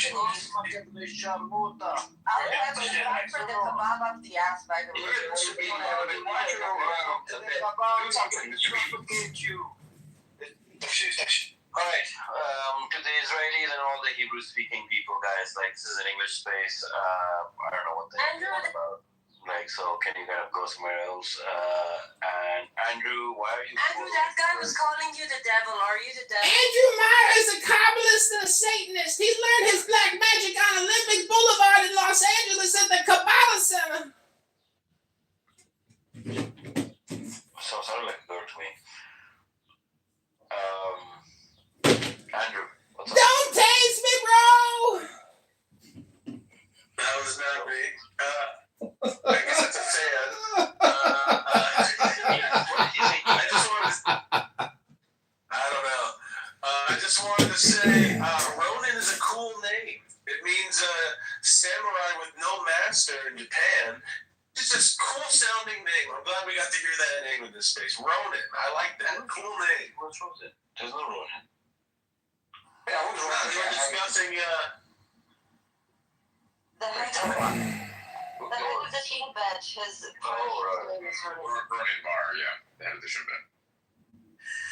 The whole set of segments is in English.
watching you. I'll have for the kebab up the ass, by the way. Alright, to the Israelis and all the Hebrew-speaking people, guys, like, this is an English space, I don't know what they're about. Like, so can you kind of go somewhere else? And Andrew, why are you... Andrew, that guy was calling you the devil. Are you the devil? Andrew Meyer is a Kabbalist and a Satanist. He learned his black magic on Olympic Boulevard in Los Angeles at the Kabbalah Center. So it sounded like a girl to me. Andrew, what's up? Don't tase me, bro! That was not me. I guess it's a fan. I just wanted to say, Ronin is a cool name. It means samurai with no master in Japan. It's just a cool sounding name. I'm glad we got to hear that name in this space. Ronin. I like that. Cool name. What's wrong with it? There's no Ronin. Yeah, we're discussing The head of the shin bed. His name is Ronin Bar, yeah. The head of the shin bed.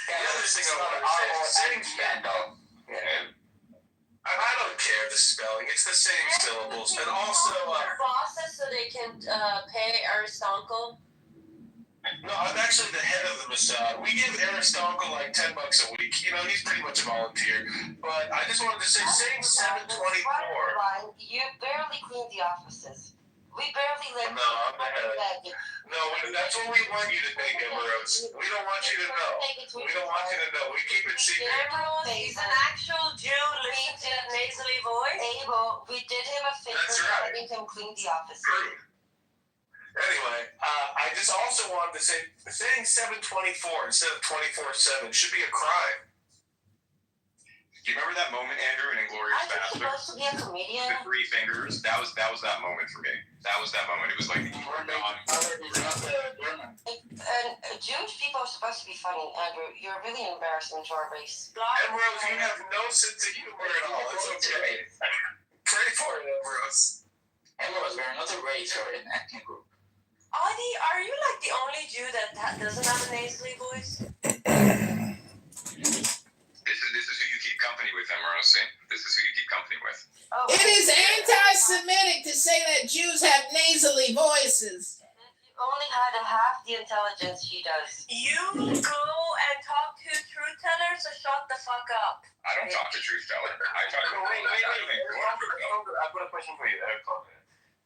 the other thing I want to say is I don't care the spelling. It's the same syllables. And also bosses so they can pay Aristotle. no, I'm actually the head of the Mossad. We give Aristotle like $10 a week. You know, he's pretty much a volunteer. But I just wanted to say, saying 724. You barely clean the offices. We barely let No, I'm the head. No, that's what we want you to think, Emeralds. We don't want you to know. We don't want you to know. We keep it secret. Emerald is an actual Jew listening to nasally voice. Abel, we did him a favor by letting him clean the offices. True. Anyway, I just also wanted to say, saying 724 instead of 24/7 should be a crime. Do you remember that moment, Andrew, in Inglourious Aren't you Basterds? supposed to be a comedian? The three fingers. That was that moment for me. That was that moment. It was like you were gone. Jewish people are supposed to be funny, Andrew. You're really embarrassing to our race. Ambrose, you have no sense of humor at all. It's okay. Pray for it, Ambrose. Ambrose, we're another race or an acting group. Adi, are you like the only Jew that doesn't have a nasally voice? This is who you keep company with, Emerald. See? This is who you keep company with. Oh, It is anti-Semitic to say that Jews have nasally voices. you only had half the intelligence she does. You go and talk to truth tellers, so shut the fuck up. I don't talk to truth teller. I talk to Wait. I've got a question for you, Eric.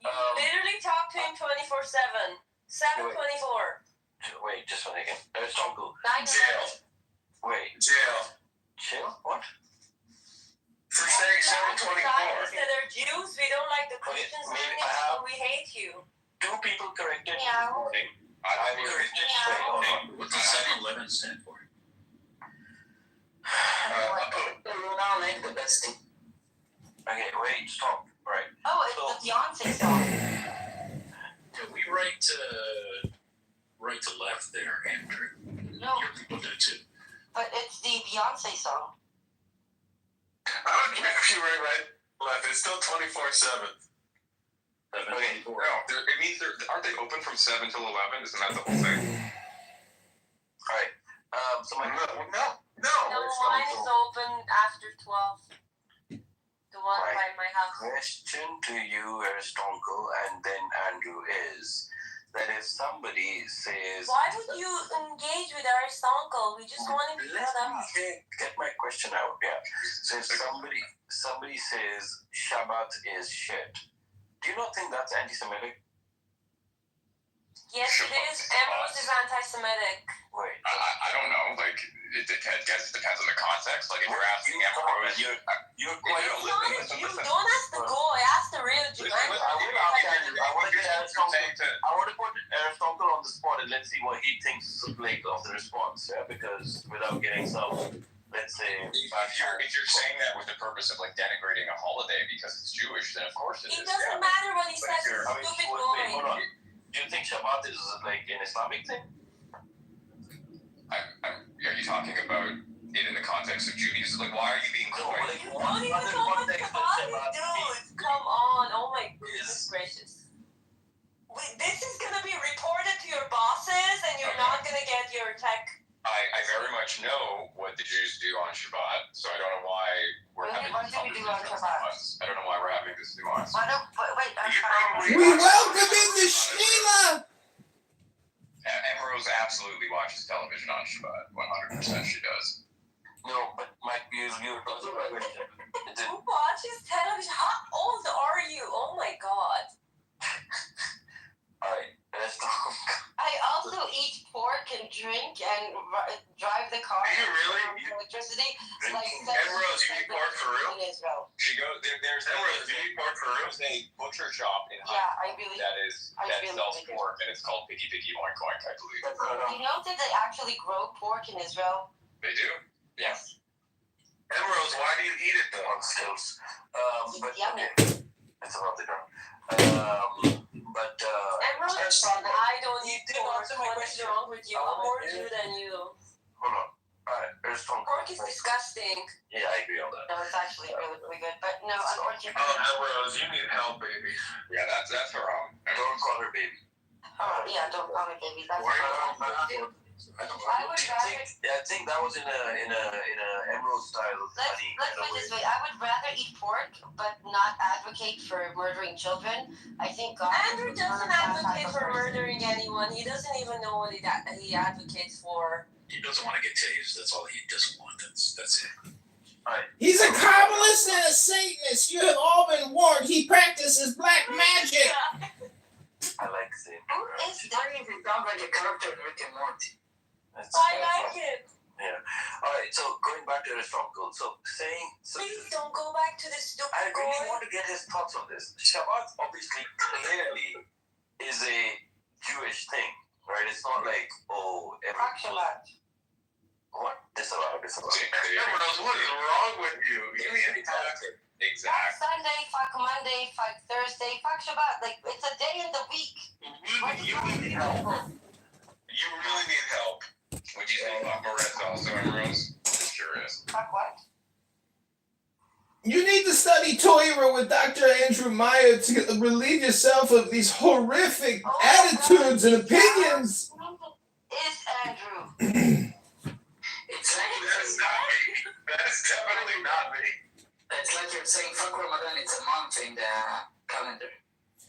You literally talk to him 24/7. 7/24. Wait, just one second. Aristotle. Jail. Wait. Jail. Chill? What? For saying 724. They're Jews. We don't like the Christians, so we hate you. Two people corrected me Yeah. this morning. I was corrected straight on. What's the 7-Eleven stand for? I'll make the best thing. Okay, wait, stop. Right. Oh, it's the Beyonce song. Yeah, we right to left there, Andrew. No, Your people do too. but it's the Beyonce song. I don't care if you were right, left. It's still 24/7. Okay, no, it means aren't they open from 7 till 11? Isn't that the whole thing? Alright. So my No. No, mine is open after 12. The one Right. by my house. question to you, Aristotle, and then Andrew is that if somebody says, Why would you engage with Aristotle? We just want to be let cut up. me get my question out. Yeah. So if somebody says Shabbat is shit, do you not think that's anti-Semitic? Yes, it is. Ambrose is anti-Semitic. Wait. I don't know. Like it depends on the context. Like if you're asking Ambrose, You're quite You don't ask the goy, ask the real Jew. I want to put Aristotle on the spot and let's see what he thinks like of the response. Yeah, because without getting some, let's say, if you're saying that with the purpose of like denigrating a holiday because it's Jewish, then of course it is. It doesn't matter what he says. It's stupid wait, hold goy. on. Do you think Shabbat is like an Islamic thing? Are you talking about it in the context of Judaism? Like, why are you being coy? Like, You don't even know what Shabbat is do on Shabbat? I don't know why we're having this nuance. Wait, I'm You sorry. probably We welcome in the Sheila. Ambrose absolutely watches television on Shabbat. 100% she does. No, but Mike, you were talking about it. Who watches television? How old are you? Oh my god. Alright, let's talk. I also eat pork and drink and drive the car. Do you really? For electricity. Drinking. Emerald, you eat pork for real? In Israel. She goes there's Emerald, do you eat pork for real? there's a butcher shop in Yeah, I really. that really sells like it. pork, and it's called Piggy Piggy Oink Oink, I believe. You know that they actually grow pork in Israel? They do? Yes. Emerald, why do you eat it though? On skills. But Yummy. okay. It's about the ground. But Emerald, I don't eat pork. What's wrong with you? I'm more Jew than you. hold on. Alright, there's some. Pork is disgusting. Yeah, I agree on that. No, it's actually really, really good. But no, unfortunately. Emerald, you need help, baby. Yeah, that's her Don't call her baby. Oh, yeah, don't call me baby. That's Why what I would rather. I think that was in a Emerald style. Let's put it this way. I would rather eat pork, but not advocate for murdering children. I think God. Andrew doesn't advocate for murdering anyone. He doesn't even know what he advocates for. He doesn't want to get tased. That's all he doesn't want. That's it. He's a Kabbalist and a Satanist. You have all been warned. He practices black magic. I like saying. Who is It sounds like a character in Rick and Morty. I like it. Yeah. Alright, so going back to Aristotle, Please don't go back to the stupid I really goy. want to get his thoughts on this. Shabbat obviously clearly is a Jewish thing, right? It's not like, Fuck Shabbat. What? Disallowed. Emerald, what is wrong with you? Give me any time. Fuck Exactly. Sunday, fuck Monday, fuck Thursday, fuck Shabbat. Like, it's a day in the week. You need help. You really need help. Would you say fuck Moretz also, Ambrose? Just curious. Fuck what? You need to study Torah with Dr. Andrew Meyer to relieve yourself of these horrific attitudes and opinions. Is Andrew. It's like That's not me. That's definitely not me. it's like you're saying fuck Ramadan. It's a month in the calendar.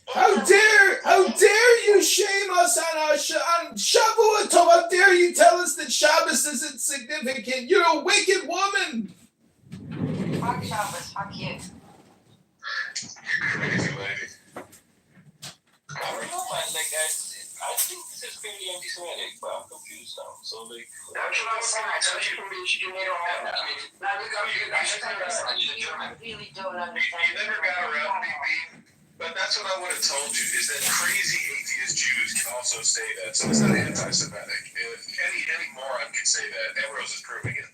How dare you shame us on our on Shavuot? How dare you tell us that Shabbos isn't significant? You're a wicked woman. Fuck Shabbos, fuck you. You crazy lady. I don't know, man. Like, I think this is fairly anti-Semitic, but I'm confused now. So, like, That's what I'm saying. I tell you need to have that. I mean, now I really don't understand. You never got around me being. But that's what I would have told you, is that crazy atheist Jews can also say that. So it's not anti-Semitic. If any moron can say that, Ambrose is proving it.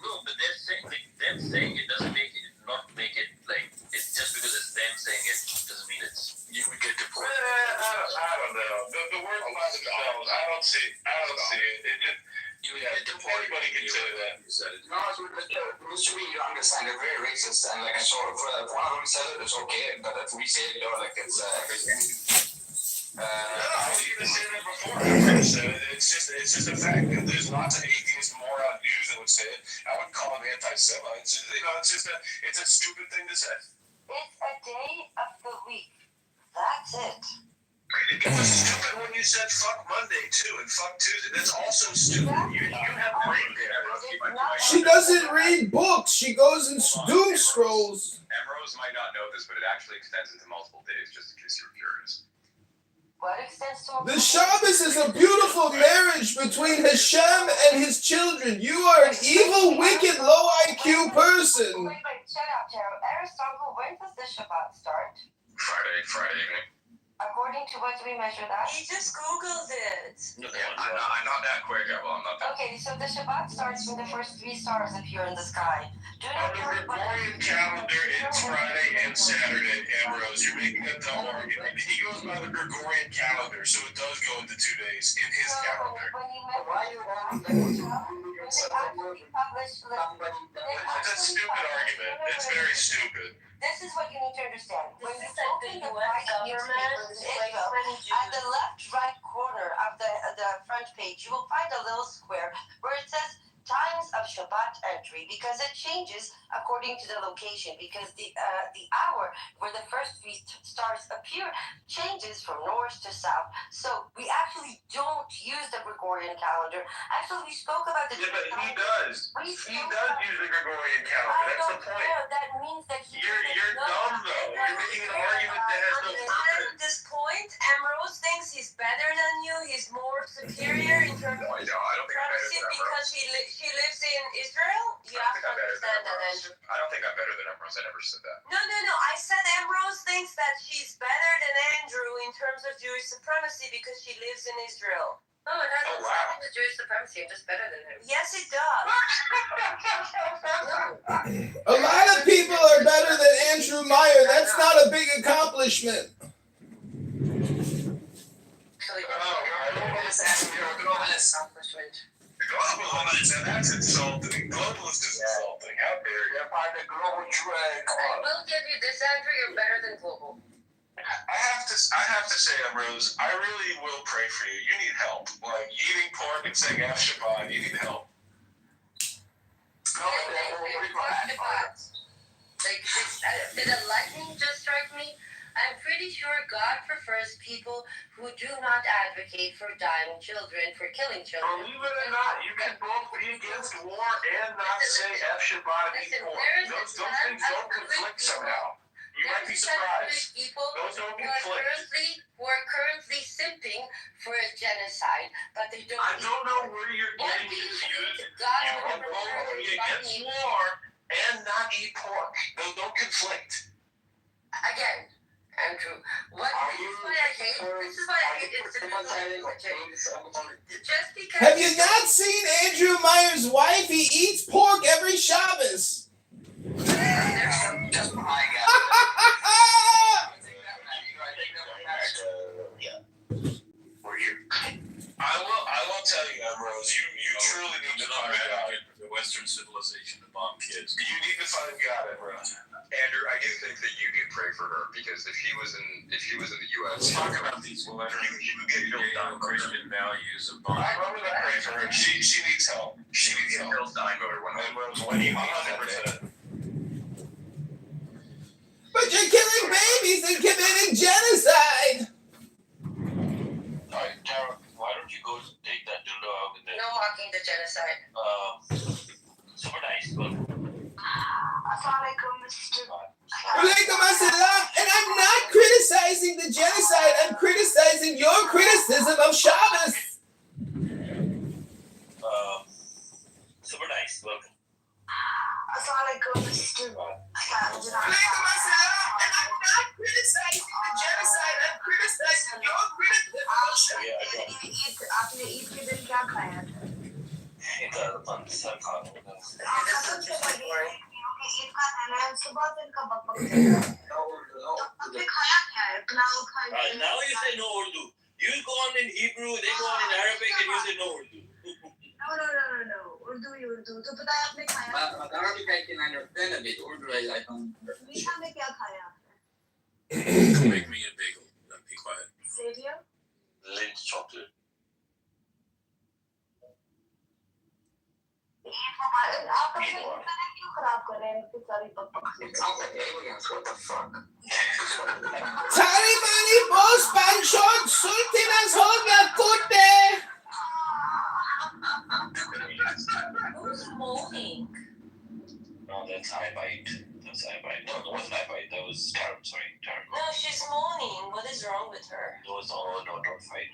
no, but them saying it doesn't make it, not make it, like, it's just because it's them saying it doesn't mean it's, you would get deported. I don't know. The word applies to themselves. I don't see it. It just, You would get deported. anybody can say that. You said it. no, Mr. B, you understand. They're very racist, and like I saw, if one of them says it, it's okay. But if we say it, like it's No, you can say that before. It's just a fact that there's lots of atheist moron Jews that would say it. I wouldn't call them anti-Semites. It's a stupid thing to say. It's a day of the week. That's it. It was stupid when you said fuck Monday too and fuck Tuesday. That's also stupid. You have brain damage. She doesn't read books. She goes and doom scrolls. Ambrose might not know this, but it actually extends into multiple days, just in case you're curious. What extends to The Shabbos is a beautiful marriage between Hashem and his children. You are an evil, wicked, low IQ person. Wait, shut up, Taro. Aristotle, when does the Shabbat start? Friday evening. According to what do we measure that? He just Googled it. Yeah, I'm not that quick. Well, I'm not that. Okay, so the Shabbat starts when the first 3 stars appear in the sky. Do On not the count Gregorian calendar, it's Friday and Saturday, Ambrose. You're making a dumb argument. He goes by the Gregorian calendar, so it does go into 2 days in his calendar. When you measure why you want when they actually publish, It's a stupid argument. It's very stupid. This is what you need to understand. When you This is like open the the US right government, newspapers in like Israel, many at the Jews. left right corner of the front page, you will find a little square where it says times of Shabbat entry because it changes according to the location, because the hour where the first three stars appear changes from north to south. So we actually don't use the Gregorian calendar. Actually, we spoke about the. Yeah, but he does. He does use the Gregorian calendar. That's the point. That means that You're dumb though. You're making an argument that has no purpose. At this point, Ambrose thinks he's better than you. He's more superior in terms of I don't think I'm better supremacy than because Ambrose. she lives in Israel. You have to understand that, Andrew. I don't think I'm better than Ambrose. I never said that. No. I said Ambrose thinks that she's better than Andrew in terms of Jewish supremacy because she lives in Israel. No, it has nothing to do with supremacy. I'm just better than him. Yes, it does. A lot of people are better than Andrew Meyer. That's not a big accomplishment. That's insulting. Globalist is insulting. How dare you? I will give you this, Andrew. You're better than global. I have to say, Ambrose, I really will pray for you. You need help. Like eating pork and saying F Shabbat, you need help. Did a lightning just strike me? I'm pretty sure God prefers people who do not advocate for dying children, for killing children. Believe it or not, you can both be against war and not say F Shabbat and eat pork. Those things don't conflict somehow. You might be surprised. Those don't conflict. Who are currently simping for a genocide, but they don't. I don't know where you're getting confused. You can both be against war and not eat pork. Those don't conflict. Again, Andrew, this is why I hate institutional. Just because. Have you not seen Andrew Meyer's wife? He eats pork every Shabbos. I will tell you, Ambrose, you truly need to find God. The Western civilization to bomb kids. You need to find God, Ambrose. Andrew, I do think that you do pray for her because if she was in the U.S., Let's talk about these letters. He would get killed down. Christian values of bomb. I'm going to pray for her. She needs help. She needs help. Bill's dying voter 100%. Ambrose, when you 100%. But you're killing babies and committing genocide. Alright, Tara, why don't you go take that dildo out and then No mocking the genocide. super nice. Well, Assalamualaikum, Mr. Walaikum assalam. And I'm not criticizing the genocide. I'm criticizing your criticism of Shabbos. super nice. Welcome. Assalamualaikum, Mr. Walaikum assalam. And I'm not criticizing the genocide. I'm criticizing your criticism of Shabbos. आपने ईद के दिन क्या खाया? इधर बंद sir खा लो. ईद का खाना है सुबह दिन का बकबक आपने खाया क्या है पुलाव खाया Now you say no Urdu. You go on in Hebrew, they go on in Arabic, and you say no Urdu. no Urdu तो पता है आपने खाया Arabic I can understand a bit. Urdu I don't. मीठा में क्या खाया Make me a bagel. Be quiet. सेविया Lint chocolate. आप अपने इंटरनेट क्यों खराब कर रहे हैं इतनी सारी बकबक It sounds like aliens. What the fuck? Talimani boss panchon sultinas hoga kutte. Who's moaning? No, that's I bite. That's I bite. No, it wasn't I bite. That was Tara. Sorry, Tara. No, she's moaning. What is wrong with her? It was all no, don't fight.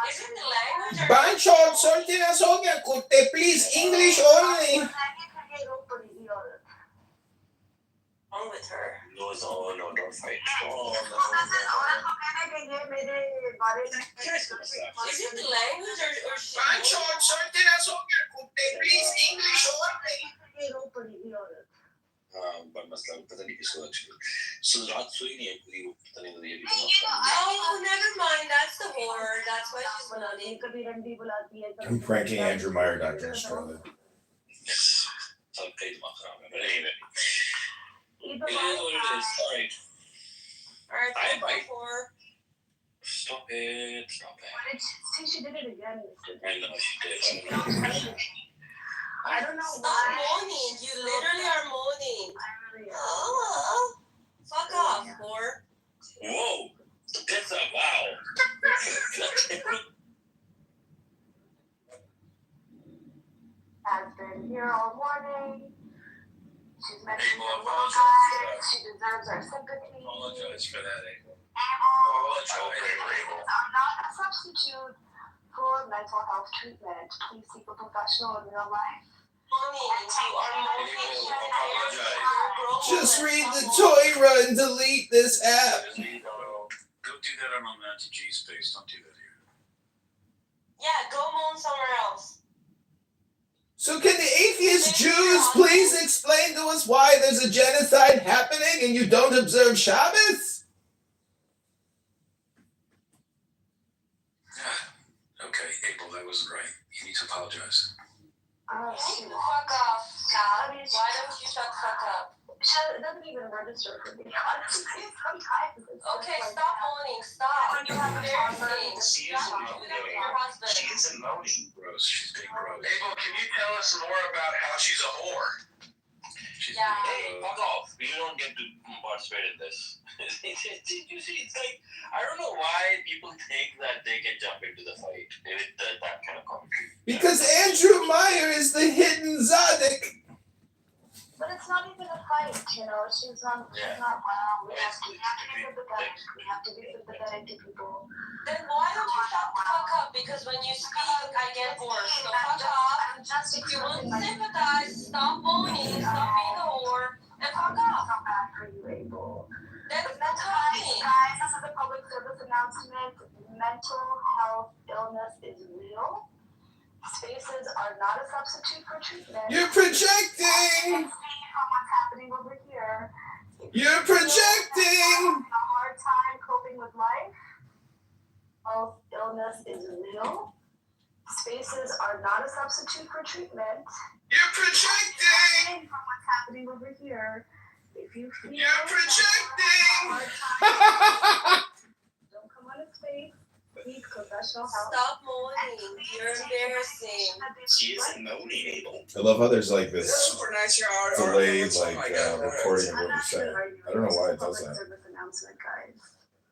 Isn't the language or Panchon sultinas hoga kutte. Please, English only. wrong with her? It was all no, don't fight. Is it the language or she? Panchon sultinas hoga kutte. Please, English only. पर मसला पता नहीं किसको actually. So रात सोई नहीं है पूरी वो पता नहीं मुझे भी Oh, never mind. That's the horror. That's why she's moaning. I'm pranking Andrew Meyer, Dr. Estrella. सब कई दिमाग खराब है. But anyway, it is what it is. All right. Alright, I thank you bite. for. Stop it. Stop it. See, she did it again yesterday. I know she did. I don't know Stop why. moaning. You literally are moaning. I really am. Oh, fuck off, whore. Whoa! That's a wow. Has been here all morning. She's mentioned Abel, her little apologize. guys. She deserves our sympathy. Apologize for that, Abel. Apologize. Abel. Are not a substitute for mental health treatment. Please seek a professional in real life. Moaning. You are moaning. Just read the Torah and delete this app. Go do that on Atlanta G space. Don't do that here. Yeah, go moan somewhere else. So can the atheist Jews please explain to us why there's a genocide happening and you don't observe Shabbos? Okay, Abel, that wasn't right. You need to apologize. Fuck off, God. Why don't you shut the fuck up? It doesn't even register for me, honestly, sometimes. Okay, stop moaning. Stop. You have a embarrassing. She Stop doing that with your husband. She isn't moaning. Gross. She's being gross. Abel, can you tell us more about how she's a whore? She's Yeah. being Fuck off. You don't get to participate in this. You see, it's like, I don't know why people think that they can jump into the fight with that kind of commentary. Because Andrew Meyer is the hidden Zadok. But it's not even a fight, you know. She's not well. We have to be sympathetic. We have to be sympathetic to people. Then why don't you shut the fuck up? Because when you speak, I get worse. So fuck off. I'm just If you want to sympathize, stop moaning, stop being a whore, and fuck off. so bad for you, Abel. Then But stop talking. guys, this is a public service announcement. Mental health illness is real. Spaces are not a substitute for treatment. You're projecting. From what's happening over here. You're projecting. Having a hard time coping with life. Health illness is real. Spaces are not a substitute for treatment. You're projecting. From what's happening over here. If you feel You're projecting. Don't come on a space. Seek professional help. Stop moaning. You're embarrassing. She isn't moaning, Abel. I love how there's like this super nice, y'all. delayed Oh my God. recording of what you're saying. I don't know why it does that. Service announcement, guys.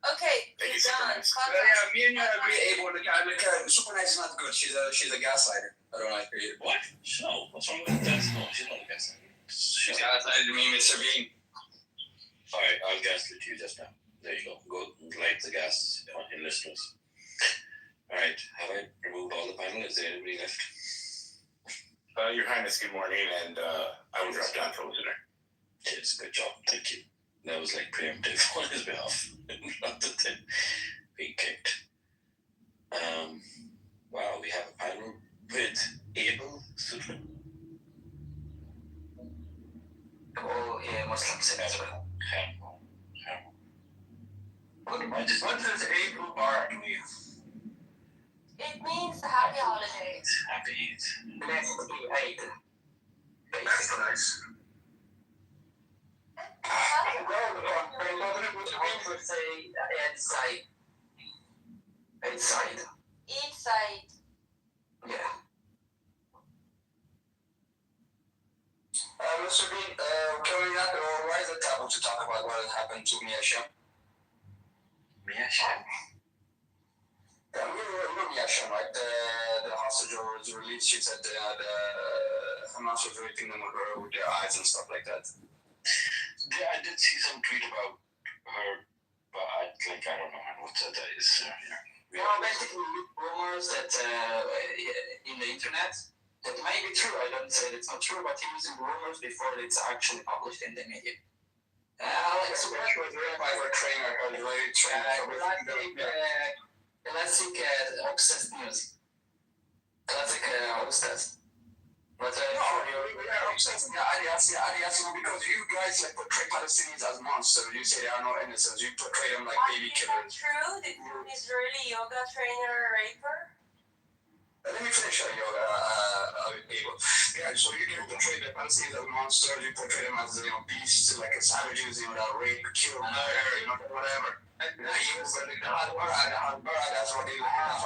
Okay, Thank you're you, super done. nice. Fuck But off. yeah, me and you agree, Abel. Super nice is not good. She's a gaslighter. I don't like her either. What? No. What's wrong with that? No, she's not a gaslighter. She's gaslighted me, Mr. Bean. Alright, I'll gaslit you just now. There you go. Go light the gas in listeners. Alright, have I removed all the panel? Is there anybody left? Your Highness, good morning, and I will drop down for listener. Yes, good job. Thank you. That was like preemptive on his behalf. Not that they're being kicked. Wow, we have a panel with Abel Sutton. Oh, yeah, Muslims in Israel. What does Abel Bar mean? It means happy holidays. Happy Eid. Let's do Eid. That's nice. We would say Eid side. Eid side. Each side. Yeah. Mr. B, can we not rise the taboo to talk about what happened to Mia Shem? Mia Shem? Yeah, we know Mia Shem, right? The hostage was released. She said the Hamas was raping them with their eyes and stuff like that. Yeah, I did see some tweet about her, but I don't know what that is. Well, basically, rumors that in the internet that may be true. I don't say it's not true, but using rumors before it's actually published in the media. Like super was written by her trainer, her very trainer. Classic obsessed news. Classic obsessed. But obsessed. Because you guys like portray Palestinians as monsters. You say they are not innocents. You portray them like baby Is that killers. true? Did an Israeli yoga trainer rape her? Let me finish, people. Yeah, so you can portray the Palestinians as monsters, you portray them as, beasts, like savages, that rape, kill, murder, whatever. That's what they do. That's why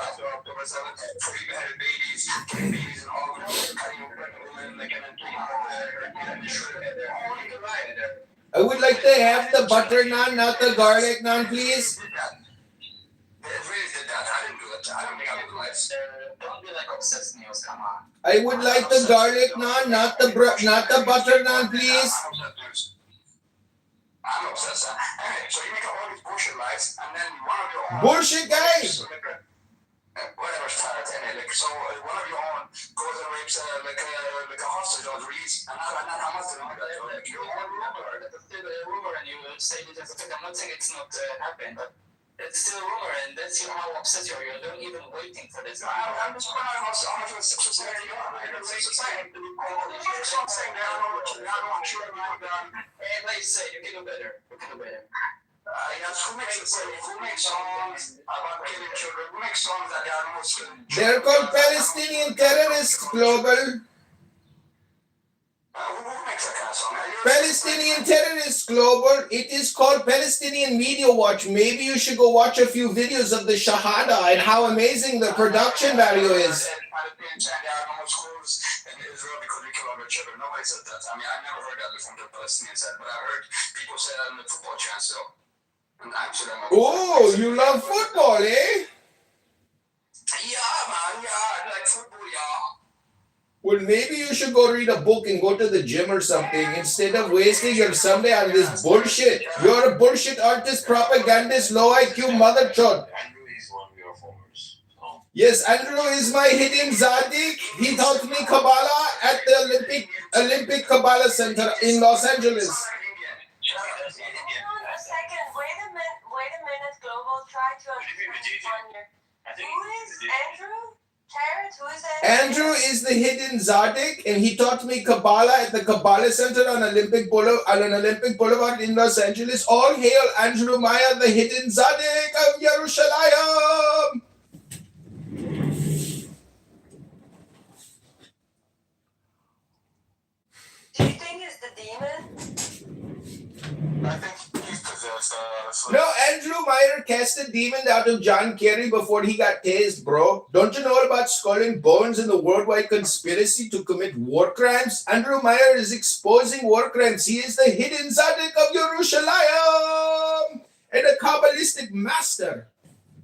I throw October 7th, 40 beheaded babies, killing babies and all, cutting pregnant women, like, and then I would like to have the butter naan, not the garlic naan, please. They really did that. I didn't do it. I don't think I would like. Don't be like obsessed news. Come on. I would like the garlic naan, not the butter naan, please. I'm obsessed. Anyway, so you make all these bullshit lies, and then one of your own. Bullshit, guys. Whatever started, anyway. So one of your own goes and rapes like a hostage or release, and not how much like your own rumor. That's still a rumor, and you say it as a fact. I'm not saying it's not happened, but. It's still a rumor, and that's how obsessed you are. You're not even waiting for this. I'm just wondering how much of a society you are. I'm saying that I don't want to and like you say, you can do better. You can do better. Who makes songs about killing children? Who makes songs that they are the most They're called Palestinian terrorists, Global. who makes that kind of song? Palestinian terrorists, Global. It is called Palestinian Media Watch. Maybe you should go watch a few videos of the Shahada and how amazing the production value is. Nobody said that. I mean, I never heard that from the Palestinian side, but I heard people say that in the football channel. And I'm sure that. Oh, you love football, eh? Yeah, man. Yeah, I like football, yeah. Well, maybe you should go read a book and go to the gym or something instead of wasting your Sunday on this bullshit. You're a bullshit artist, propagandist, low IQ mother chod. Andrew is one of your formers. So. Yes, Andrew is my hidden Zadik. He taught me Kabbalah at the Olympic Kabbalah Center in Los Angeles. Hold on a second. Wait a minute, Global. Try to understand on your. Who is Andrew? Terrence, who is that? Andrew is the hidden Zadik, and he taught me Kabbalah at the Kabbalah Center on Olympic Boulevard in Los Angeles. All hail Andrew Maya, the hidden Zadik of Yerushalayim. Do you think it's the demon? I think he's possessed, honestly. No, Andrew Meyer cast a demon out of John Kerry before he got tased, bro. Don't you know about Skull and Bones and the worldwide conspiracy to commit war crimes? Andrew Meyer is exposing war crimes. He is the hidden Zadik of Yerushalayim and a Kabbalistic master.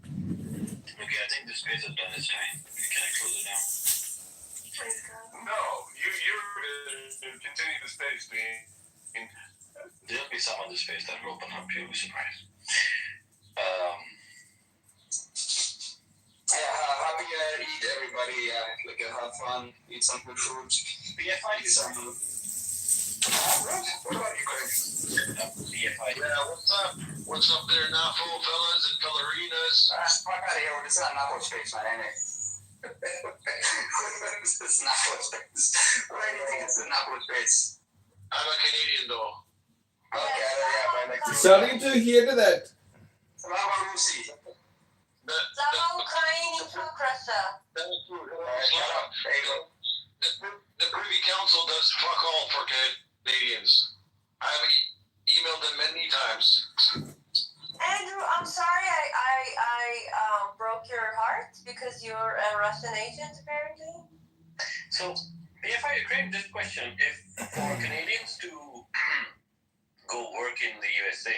Okay, I think this space is done this time. Can I close it now? No, you continue the space, man. There'll be some other space that will open up. You'll be surprised. Happy Eid, everybody. Have fun, eat some good food. BFI is Some. What about you, Craig? BFI. Yeah, what's up there, Nafo fellas and fellerinas? Fuck out of here. This is not Napo space, man, ain't it? This is Napo space. Why do you think it's the Napo space? I'm a Canadian, though. Okay, yeah, but like. Sorry to hear that. Slava Rusi. Slava Ukraini Prokrasa. Shut up. There you go. The Privy Council does fuck all for Canadians. I've emailed them many times. Andrew, I'm sorry I broke your heart because you're a Russian agent, apparently. So, BFI Ukraine, just question, if for Canadians to go work in the USA,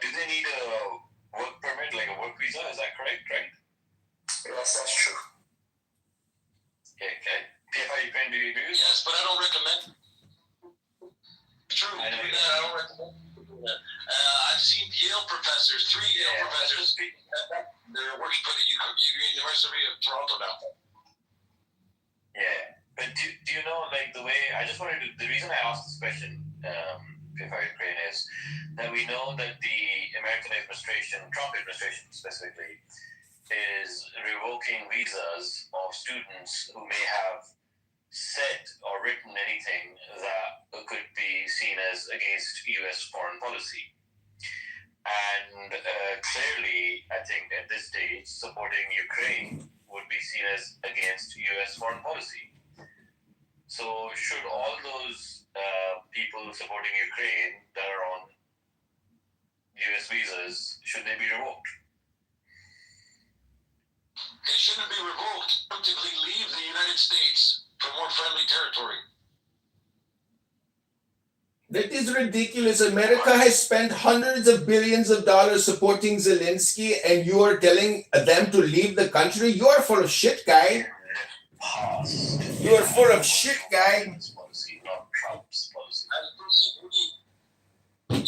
do they need a work permit, like a work visa? Is that correct? Yes, that's true. Okay. PFI Ukraine, do you do this? Yes, but I don't recommend. True. I know you I don't recommend doing that. I've seen Yale professors, 3 Yale professors. They're working for the University of Toronto now. Yeah. But do you know, like, the way, I just wanted to, the reason I asked this question, PFI Ukraine, is that we know that the American administration, Trump administration specifically, is revoking visas of students who may have said or written anything that could be seen as against U.S. foreign policy. And clearly, I think at this stage, supporting Ukraine would be seen as against U.S. foreign policy. So should all those people supporting Ukraine that are on U.S. visas, should they be revoked? They shouldn't be revoked. Typically leave the United States for more friendly territory. That is ridiculous. America has spent hundreds of billions of dollars supporting Zelensky, and you are telling them to leave the country? You are full of shit, guy. You are full of shit, guy. Policy, not Trump's policy. The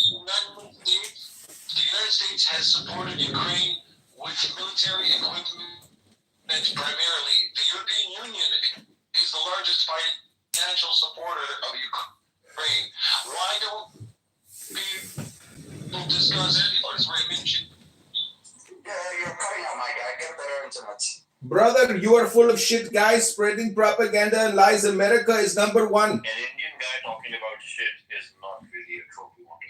United States has supported Ukraine with military equipment primarily. The European Union is the largest financial supporter of Ukraine. Why don't people discuss anything? You're cutting out, my guy. Get better internet. Brother, you are full of shit, guy, spreading propaganda and lies. America is number one. An Indian guy talking about shit is not really a trope we want to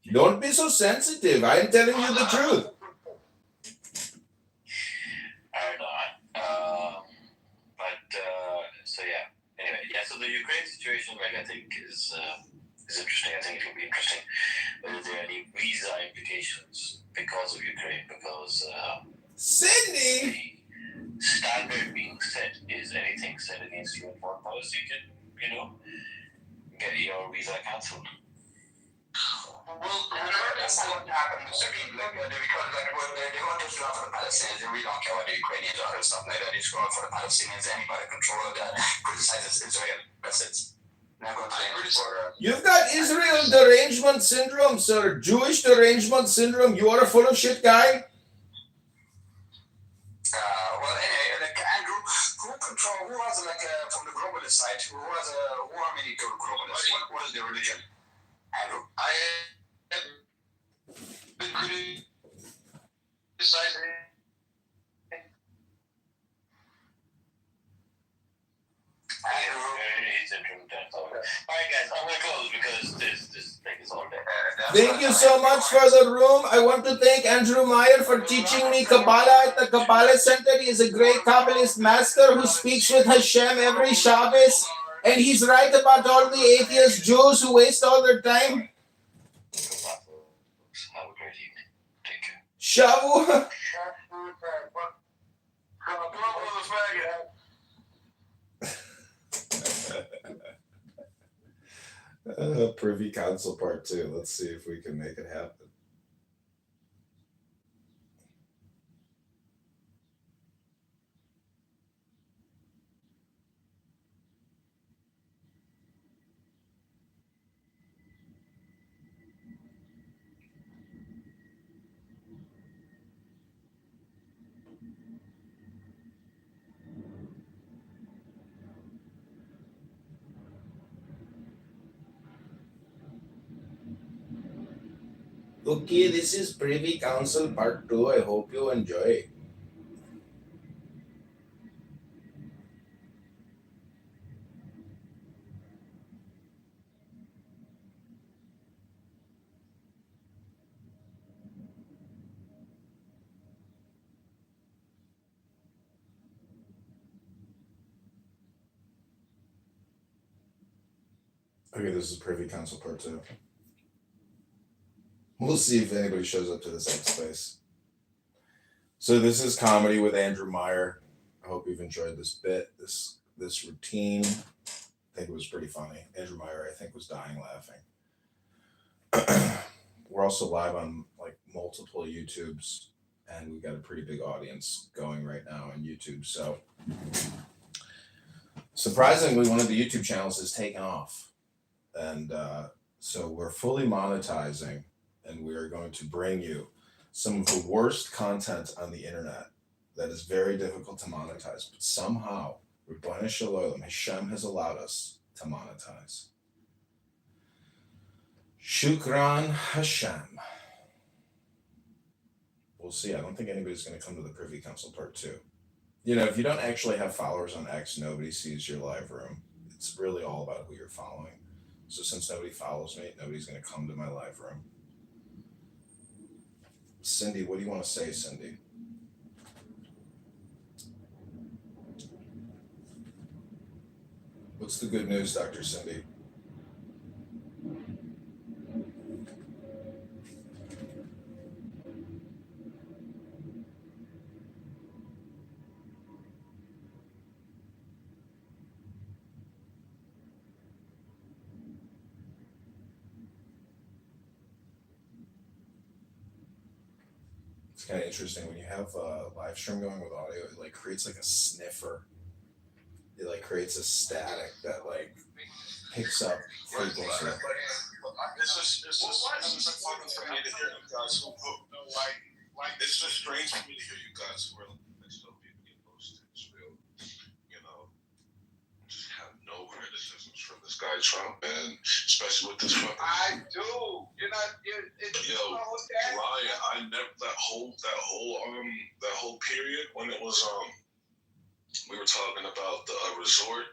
hear. Don't be so sensitive. I am telling you the truth. So yeah. Anyway, yeah. So the Ukraine situation, I think, is interesting. I think it will be interesting whether there are any visa implications because of Ukraine, because Cindy! the standard being set is anything said against you in foreign policy can, get your visa cancelled. Well, that's not what happened. I mean, because they want to go for the Palestinians. They really don't care what the Ukrainians are or something like that. They're just going for the Palestinians. Anybody control that criticizes Israel. That's it. Not going to for. You've got Israel derangement syndrome, sir. Jewish derangement syndrome. You are a full of shit, guy. Well, anyway, Andrew, who has from the globalist side, who are many globalists? What is their religion? Andrew, I have been criticizing. Alright guys, I'm gonna close because this thing is all day. Thank you so much for the room. I want to thank Andrew Meyer for teaching me Kabbalah at the Kabbalah Center. He is a great Kabbalist master who speaks with Hashem every Shabbos. And he's right about all the atheist Jews who waste all their time. Have a great evening. Take care. Shavu. Privy Council Part 2. Let's see if we can make it happen. Okay, this is Privy Council Part 2. I hope you enjoy. Okay, this is Privy Council Part 2. We'll see if anybody shows up to this space. So this is comedy with Andrew Meyer. I hope you've enjoyed this bit, this routine. I think it was pretty funny. Andrew Meyer, I think, was dying laughing. We're also live on like multiple YouTubes, and we've got a pretty big audience going right now on YouTube. So surprisingly, one of the YouTube channels has taken off. And so we're fully monetizing, and we are going to bring you some of the worst content on the internet that is very difficult to monetize. But somehow, Ribono Shel Olam, Hashem has allowed us to monetize. Shukran Hashem. We'll see. I don't think anybody's going to come to the Privy Council Part 2. You know, if you don't actually have followers on X, nobody sees your live room. It's really all about who you're following. So since nobody follows me, nobody's going to come to my live room. Cindy, what do you want to say, Cindy? What's the good news, Dr. Cindy? It's kind of interesting when you have a live stream going with audio. It like creates like a sniffer. It like creates a static that like picks up frequency. It's just fun for me to hear you guys who it's just strange for me to hear you guys who are like still people get posted. It's real, just have no criticisms for this guy Trump, and especially with this fucking. I do. You're not. Ryan, I never that whole period when it was we were talking about the resort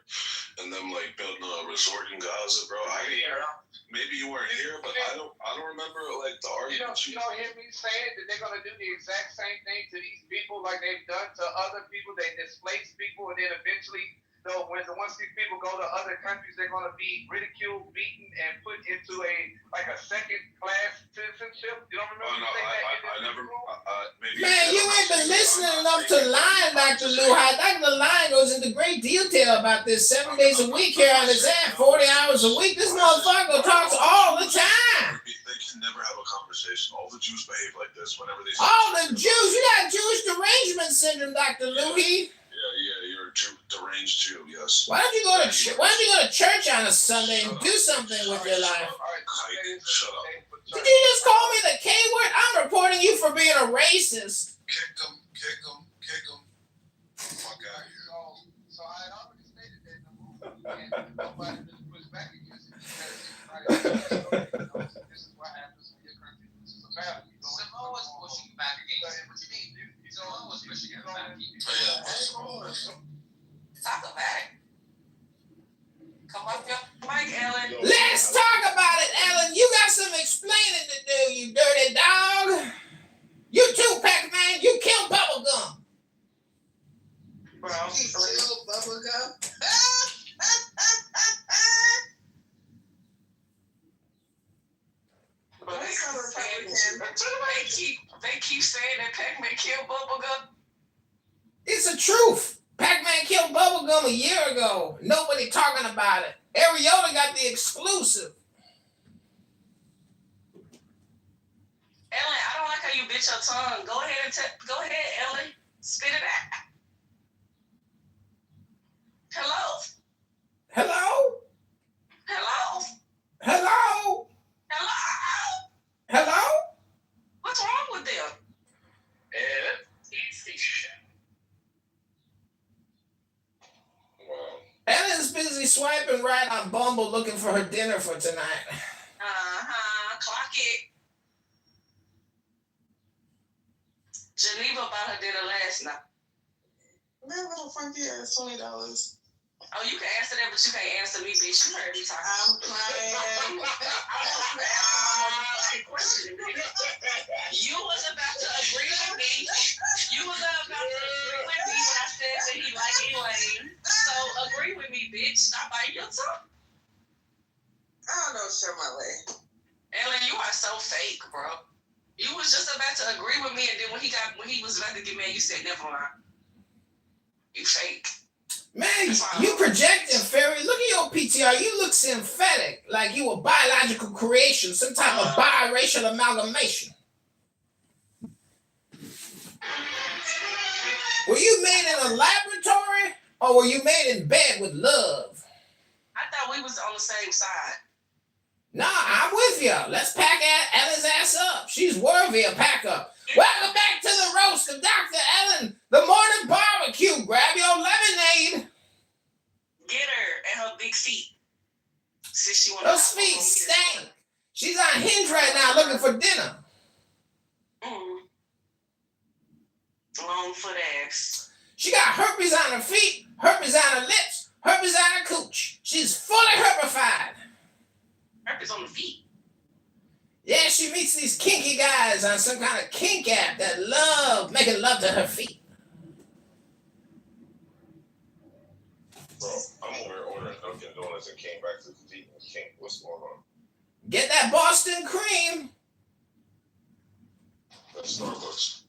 and them like building a resort in Gaza, bro. Maybe you weren't here, but I don't remember like the argument. You don't hear me saying that they're gonna do the exact same thing to these people like they've done to other people. They displace people, and then eventually, once these people go to other countries, they're gonna be ridiculed, beaten, and put into a second-class citizenship. You don't remember me saying that? I never. Man, you ain't been listening enough to Lion, Dr. Luhai. Dr. Lion goes into great detail about this 7 days a week here on his app, 40 hours a week. This motherfucker talks all the time. They can never have a conversation. All the Jews behave like this whenever they. All the Jews. You got Jewish derangement syndrome, Dr. Luhai. Yeah, you're a deranged Jew. Yes. Why don't you go to church on a Sunday and do something with your life? Shut up. Did you just call me the K word? I'm reporting you for being a racist. Kick him. Fuck out here. So I had already stated that in the movie, and nobody really pushed back against it because this is what happens when your country loses a battle. Samoa was pushing back against it. What do you mean? Samoa was pushing it back. Talk about it. Come off your mic, Ellen. Let's talk about it, Ellen. You got some explaining to do, you dirty dog. You too, Pac-Man. You killed Bubblegum. Well, you killed Bubblegum? But they keep saying that Pac-Man killed Bubblegum. It's the truth. Pac-Man killed Bubblegum a year ago. Nobody talking about it. Ariota got the exclusive. Ellen, I don't like how you bit your tongue. Go ahead, Ellen. Spit it out. Hello? Hello? Hello? Hello? Hello? Hello? What's wrong with them? Ellen, it's the show. Ellen's busy swiping right on Bumble looking for her dinner for tonight. Clock it. Geneva bought her dinner last night. That little funky ass $20. Oh, you can answer that, but you can't answer me, bitch. You heard me talking. I'm crying. You was about to agree with me. You was about to agree with me when I said that he liked Elaine. So agree with me, bitch. Stop biting your tongue. I don't know, show my leg. Ellen, you are so fake, bro. You was just about to agree with me, and then when he was about to get mad, you said never mind. You fake. Man, you projecting, Fairy. Look at your PTR. You look synthetic, like you a biological creation, some type of biracial amalgamation. Were you made in a laboratory, or were you made in bed with love? I thought we was on the same side. Nah, I'm with you. Let's pack Ellen's ass up. She's worthy of pack up. Welcome back to the roast of Dr. Ellen, the morning barbecue. Grab your lemonade. Get her and her big feet. Since she wanna Those feet stink. She's on Hinge right now looking for dinner. Long foot ass. She got herpes on her feet, herpes on her lips, herpes on her cooch. She's fully herpified. Herpes on the feet. Yeah, she meets these kinky guys on some kind of kink app that love making love to her feet. I'm over here ordering Dunkin' Donuts and came back to the feet and King. What's going on? Get that Boston cream. That's Starbucks.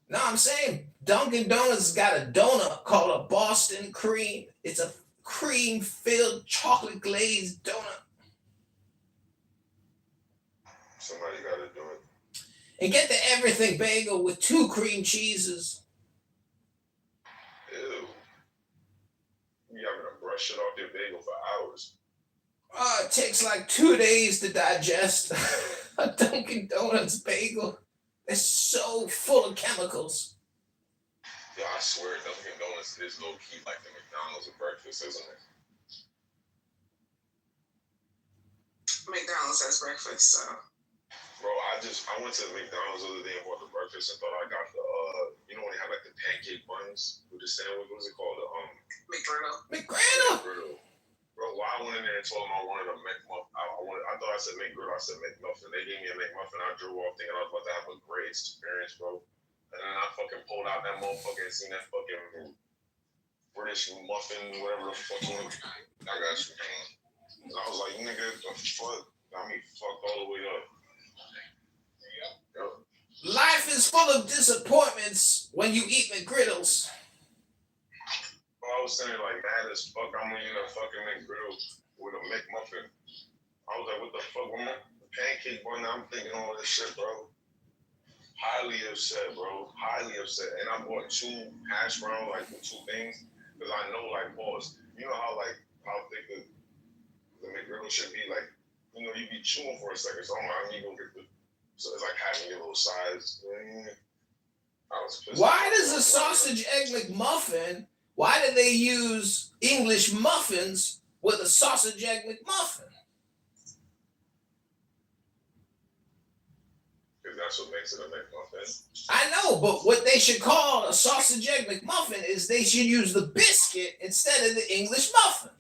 No, I'm saying Dunkin' Donuts got a donut called a Boston cream. It's a cream-filled chocolate glazed donut. Somebody got to do it. And get the everything bagel with 2 cream cheeses. Ew. You having to brush it off your bagel for hours. It takes like 2 days to digest a Dunkin' Donuts bagel. It's so full of chemicals. Yeah, I swear Dunkin' Donuts is low-key like the McDonald's of breakfast, isn't it? McDonald's has breakfast, so. Bro, I went to McDonald's the other day and bought the breakfast and thought I got the, when they have like the pancake buns with the sandwich, what was it called? McGriddle. McGriddle! Bro, I went in there and told them I wanted a McMuffin. I thought I said McGriddle, I said McMuffin. They gave me a McMuffin. I drove off thinking I was about to have a great experience, bro. And then I fucking pulled out that motherfucker and seen that fucking British muffin, whatever the fuck you want. I got you, man. And I was like, nigga, the fuck? Got me fucked all the way up. Life is full of disappointments when you eat McGriddles. Bro, I was saying like mad as fuck. I'm eating a fucking McGriddle with a McMuffin. I was like, what the fuck? The pancake bun, I'm thinking all this shit, bro. Highly upset, bro. Highly upset. And I bought 2 hash browns, like the 2 things, because I know, like, pause. You know how thick the McGriddle should be? Like, you be chewing for a second. So I'm like, I need to go get so it's like having your little size. I was pissed. Why does a sausage egg McMuffin, why do they use English muffins with a sausage egg McMuffin? Because that's what makes it a McMuffin. I know, but what they should call a sausage egg McMuffin is they should use the biscuit instead of the English muffin.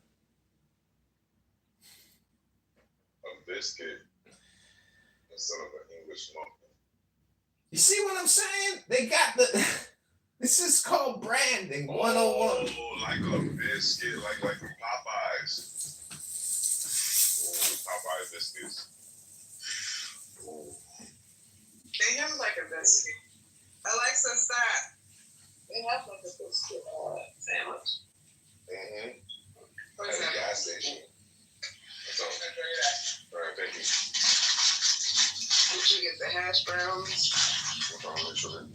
A biscuit instead of an English muffin. You see what I'm saying? They got this is called branding 101. Oh, like a biscuit, like from Popeyes. Oh, Popeyes biscuits. Oh. They have like a biscuit. Alexa, stop. They have like a biscuit sandwich. Mm-hmm. What's At that? the gas station. That's all. All right, thank you. Did you get the hash browns? No problem,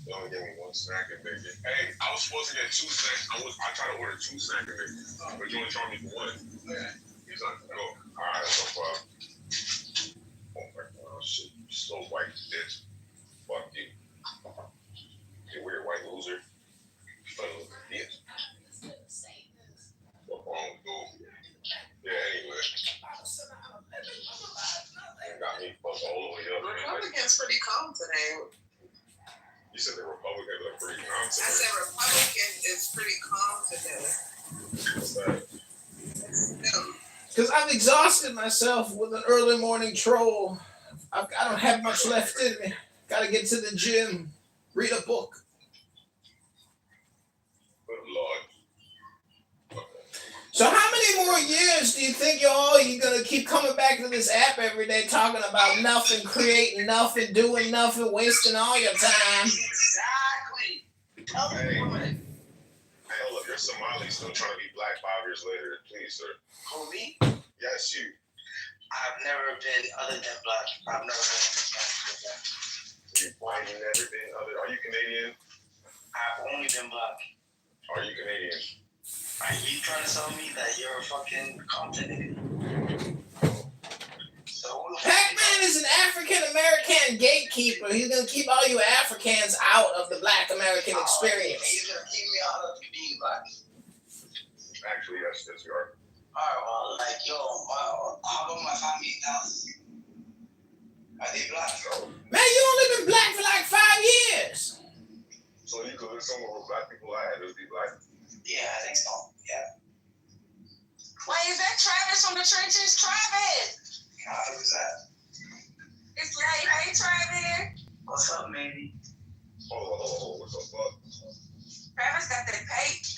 they only gave me 1 snack and bacon. Hey, I was supposed to get 2 snacks. I tried to order 2 snack and bacon, but you only charged me for 1. Okay. He's like, go. All right, that's no problem. Oh my god, shit. You so white, bitch. Fuck you. You weird white loser. Funny little bitch. What wrong with you? Yeah, anyway. Got me fucked all the way up. Republicans pretty calm today. You said the Republicans are pretty calm today. I said Republican is pretty calm today. What's that? Because I've exhausted myself with an early morning troll. I don't have much left in me. Got to get to the gym, read a book. Good Lord. So how many more years do you think you're going to keep coming back to this app every day talking about nothing, creating nothing, doing nothing, wasting all your time? Exactly. Tell the woman. Hey, hold up. You're Somali, still trying to be black 5 years later. Please, sir. Who, me? Yes, you. I've never been other than black. I've never been black. You've never been other. Are you Canadian? I've only been black. Are you Canadian? Are you trying to tell me that you're a fucking continent? So Pac-Man is an African-American gatekeeper. He's going to keep all you Africans out of the black American experience. He's going to keep me out of being black. Actually, yes, you are. Alright, well, like, yo, how about my family now? Are they black? Man, you only been black for like 5 years. So you could live somewhere where black people are, and it'll be black? Yeah, I think so. Yeah. Wait, is that Travis from the trenches? Travis! Who's that? It's Ray. Hey, Travis. What's up, matey? Oh, what the fuck? Travis got that page.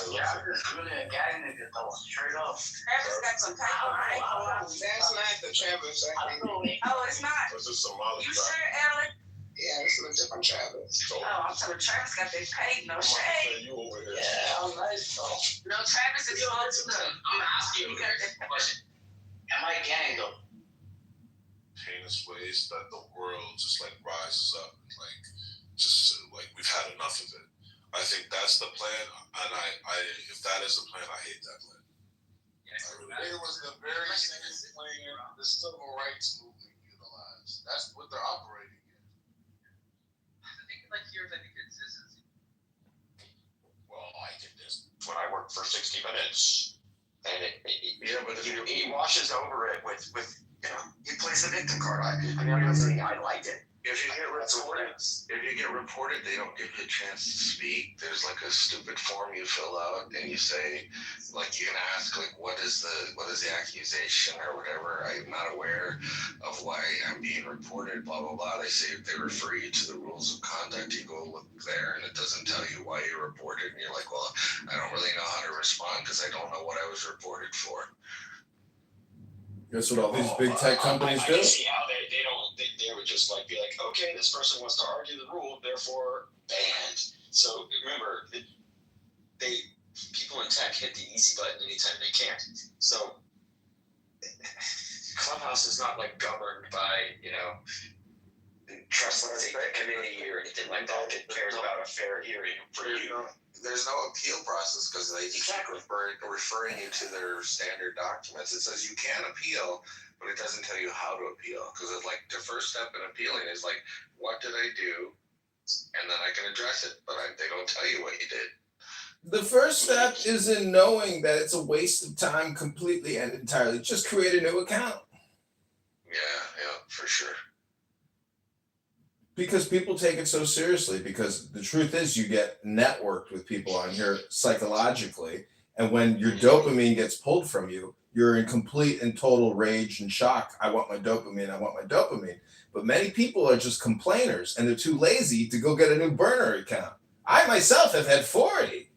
Yeah, it's really a guy nigga though, straight up. Travis got some paper. I ain't gonna lie. That's not the Travis. Oh, it's not. This is Somali You trap. sure, Ellen? Yeah, this is a different Travis. So, Oh, I'm telling Travis got their paid. No shade. you over here. Yeah, I'm nice though. No, Travis is supposed to. I'm asking you a question. Am I gang though? Heinous ways that the world just like rises up, like just like we've had enough of it. I think that's the plan, and I if that is the plan, I hate that plan. It was the very same plan the civil rights movement utilized. That's what they're operating in. The thing like here is I think consistency. Well, I did this when I worked for 60 minutes, and but if he washes over it with he plays the victim card. I mean, I'm not saying I liked it. If you get reported, they don't give you a chance to speak. There's like a stupid form you fill out, and you say, like, you can ask, like, what is the accusation or whatever. I'm not aware of why I'm being reported. Blah blah blah. They say they refer you to the rules of conduct. You go look there, and it doesn't tell you why you're reported. And you're like, well, I don't really know how to respond because I don't know what I was reported for. That's what all these big tech companies I do. can see how they would just like be like, okay, this person wants to argue the rule, therefore banned. So remember, people in tech hit the easy button anytime they can. So Clubhouse is not like governed by trust committee or anything like that cares about a fair hearing for you. There's no appeal process because they keep referring you to their standard documents. It says you can appeal, but it doesn't tell you how to appeal because it's like the first step in appealing is like, what did I do? And then I can address it, but they don't tell you what you did. The first step is in knowing that it's a waste of time completely and entirely. Just create a new account. Yeah, for sure. Because people take it so seriously, because the truth is you get networked with people on here psychologically, and when your dopamine gets pulled from you, you're in complete and total rage and shock. I want my dopamine, I want my dopamine. But many people are just complainers, and they're too lazy to go get a new burner account. I myself have had 40.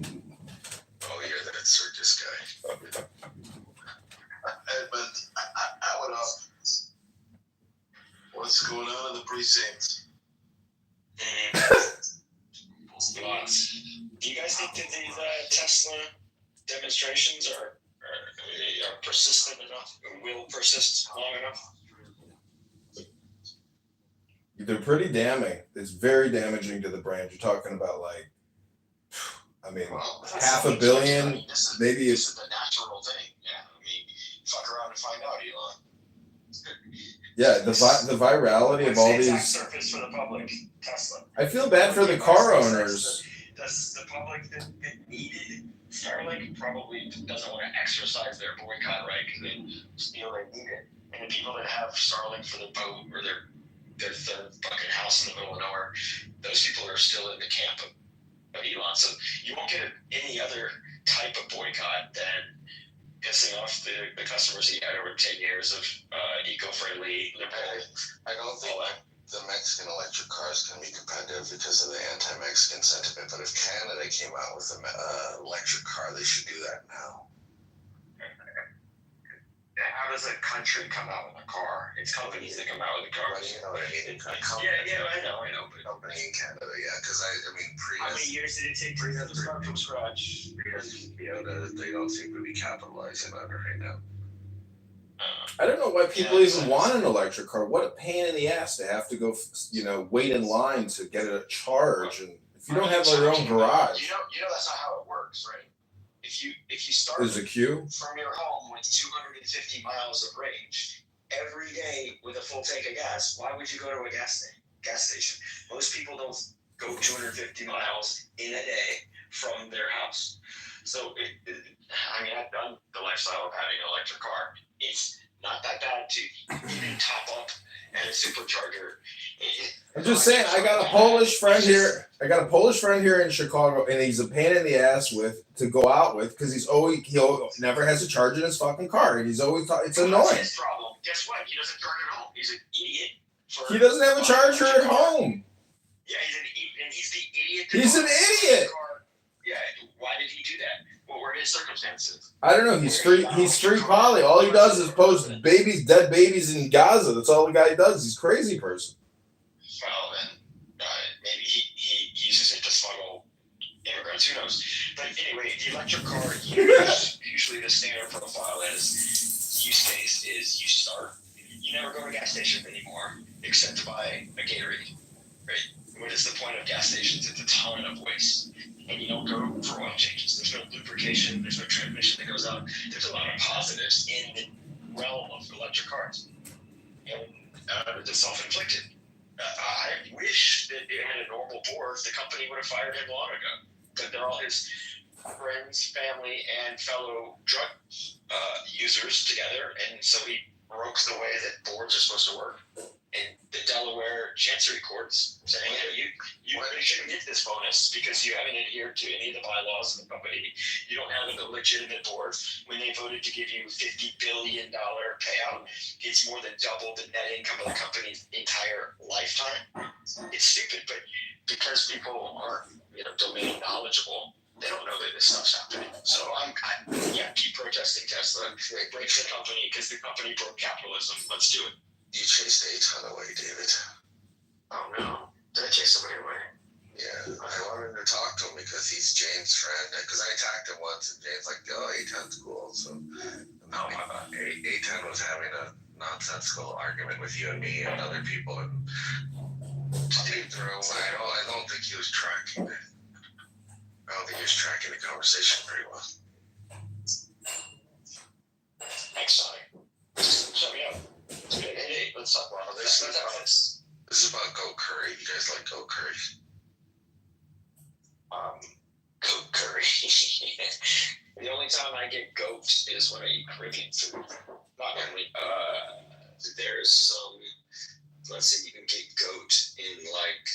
Oh, you're that circus guy. Edmund, what up? What's going on in the precinct? Lots. Do you guys think that these Tesla demonstrations are persistent enough, or will persist long enough? They're pretty damning. It's very damaging to the brand. You're talking about $500 million, maybe. This is the natural thing. Yeah, I mean, fuck around and find out, Elon. Yeah, the virality of all these. Surface for the public, Tesla. I feel bad for the car owners. The public that needed Starlink probably doesn't want to exercise their boycott right because they feel they need it. And the people that have Starlink for their boat or their third fucking house in the middle of nowhere, those people are still in the camp of Elon. So you won't get any other type of boycott than pissing off the customers he had over 10 years of eco-friendly, liberal. I don't think the Mexican electric cars can be competitive because of the anti-Mexican sentiment. But if Canada came out with an electric car, they should do that now. How does a country come out with a car? It's companies that come out with the cars. You know what I mean? I know. But company in Canada, because Prius. How many years did it take Prius to start from scratch? Prius, they don't seem to be capitalizing on it right now. I don't know why people even want an electric car. What a pain in the ass to have to go, wait in line to get a charge, and if you don't have your own garage. You know that's not how it works, right? If you start There's a queue from your home with 250 miles of range every day with a full tank of gas, why would you go to a gas station? Most people don't go 250 miles in a day from their house. So I've done the lifestyle of having an electric car. It's not that bad to even top up at a supercharger. I'm just saying, I got a Polish friend here in Chicago, and he's a pain in the ass to go out with because he never has a charge in his fucking car, and he's always it's annoying. That's his problem. Guess what? He doesn't charge at home. He's an idiot. He doesn't have a charger at home. Yeah, he's an idiot. and he's the idiot. He's an idiot. Yeah, why did he do that? What were his circumstances? I don't know. He's free poly. All he does is post dead babies in Gaza. That's all the guy does. He's a crazy person. Well, then maybe he uses it to smuggle immigrants. Who knows? But anyway, the electric car, usually the standard profile as use case is you start. You never go to gas stations anymore except to buy a Gatorade. Right? What is the point of gas stations? It's a ton of waste. And you don't go for oil changes. There's no lubrication. There's no transmission that goes out. There's a lot of positives in the realm of electric cars. And it's self-inflicted. I wish that it had a normal board. The company would have fired him long ago. But they're all his friends, family, and fellow drug users together. And so he broke the way that boards are supposed to work. And the Delaware Chancery Courts saying, hey, you shouldn't get this bonus because you haven't adhered to any of the bylaws of the company. You don't have a legitimate board. When they voted to give you $50 billion payout, it's more than double the net income of the company's entire lifetime. It's stupid, but because people aren't domain knowledgeable, they don't know that this stuff's happening. So keep protesting Tesla. Break the company because the company broke capitalism. Let's do it. You chased a ton away, David. Oh no. Did I chase somebody away? Yeah, I wanted to talk to him because he's Jane's friend. Because I attacked him once, and Jane's like, "Oh, A10's cool." So, A10 was having a nonsensical argument with you and me and other people, and Steve threw him. I don't think he was tracking it. I don't think he was tracking the conversation very well. Thanks, Sonny. Shut me up. Hey, let's talk about this. This is about Goat Curry. You guys like Goat Curry? Goat curry. The only time I get goat is when I eat Caribbean food. Not only. There's some. Let's see, you can get goat in like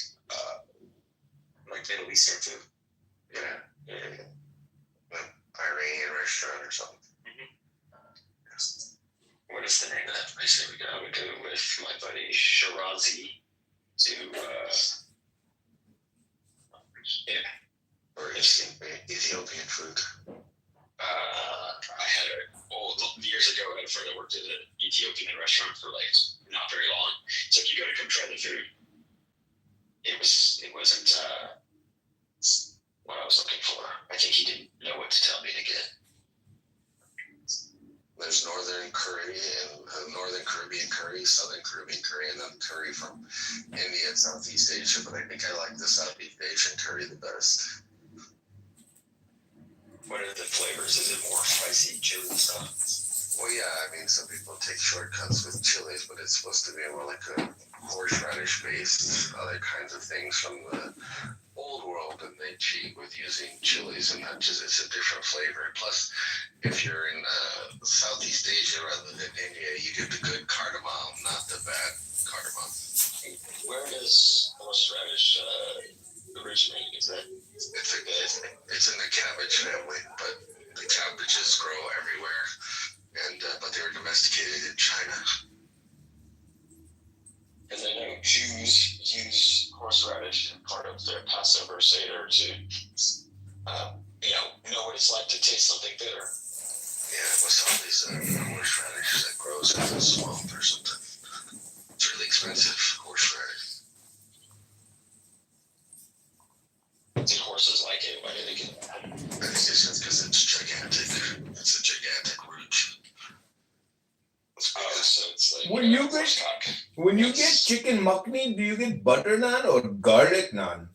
Middle Eastern food. Yeah. An Iranian restaurant or something. Yes. What is the name of that place that we go? I would go with my buddy Shirazi to, Or Ethiopian food. I had years ago, I had a friend that worked at an Ethiopian restaurant for not very long. It's like, you gotta come try the food. It wasn't what I was looking for. I think he didn't know what to tell me to get. There's Northern curry and Northern Caribbean curry, Southern Caribbean curry, and then curry from India and Southeast Asia. But I think I like the Southeast Asian curry the best. What are the flavors? Is it more spicy, chili stuff? Well, yeah, I mean, some people take shortcuts with chilies, but it's supposed to be more like a horseradish-based, other kinds of things from the old world, and they cheat with using chilies, and it's a different flavor. Plus, if you're in Southeast Asia rather than India, you get the good cardamom, not the bad cardamom. Where does horseradish originate? Is that? It's in the cabbage family, but the cabbages grow everywhere, and but they were domesticated in China. And I know Jews use horseradish in part of their Passover Seder to, know what it's like to taste something bitter. Yeah, with all these horseradish that grows in the swamp or something. It's really expensive, horseradish. Did horses like it? Why did they get that? I think it's just because it's gigantic. It's a gigantic root. So it's like When you get chicken makhni, do you get butter naan or garlic naan?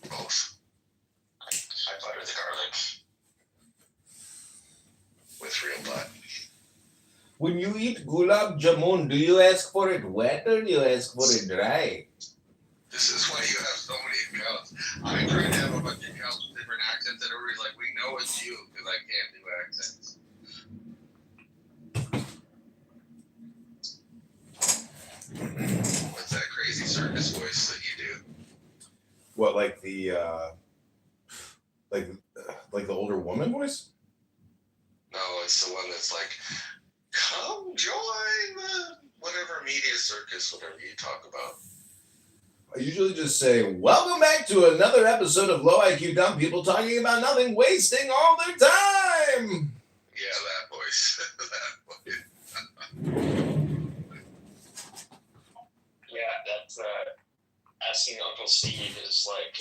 Both. I butter the garlic. With real butter. When you eat gulab jamun, do you ask for it wet or do you ask for it dry? This is why you have so many accounts. I'm trying to have a bunch of accounts with different accents, and everybody's like, we know it's you, because I can't do accents. What's that crazy circus voice that you do? What, like the older woman voice? No, it's the one that's like, come join the whatever media circus, whatever you talk about. I usually just say, welcome back to another episode of Low IQ Dumb People talking about nothing, wasting all their time. Yeah, that voice. That voice. Yeah, that's asking Uncle Steve is like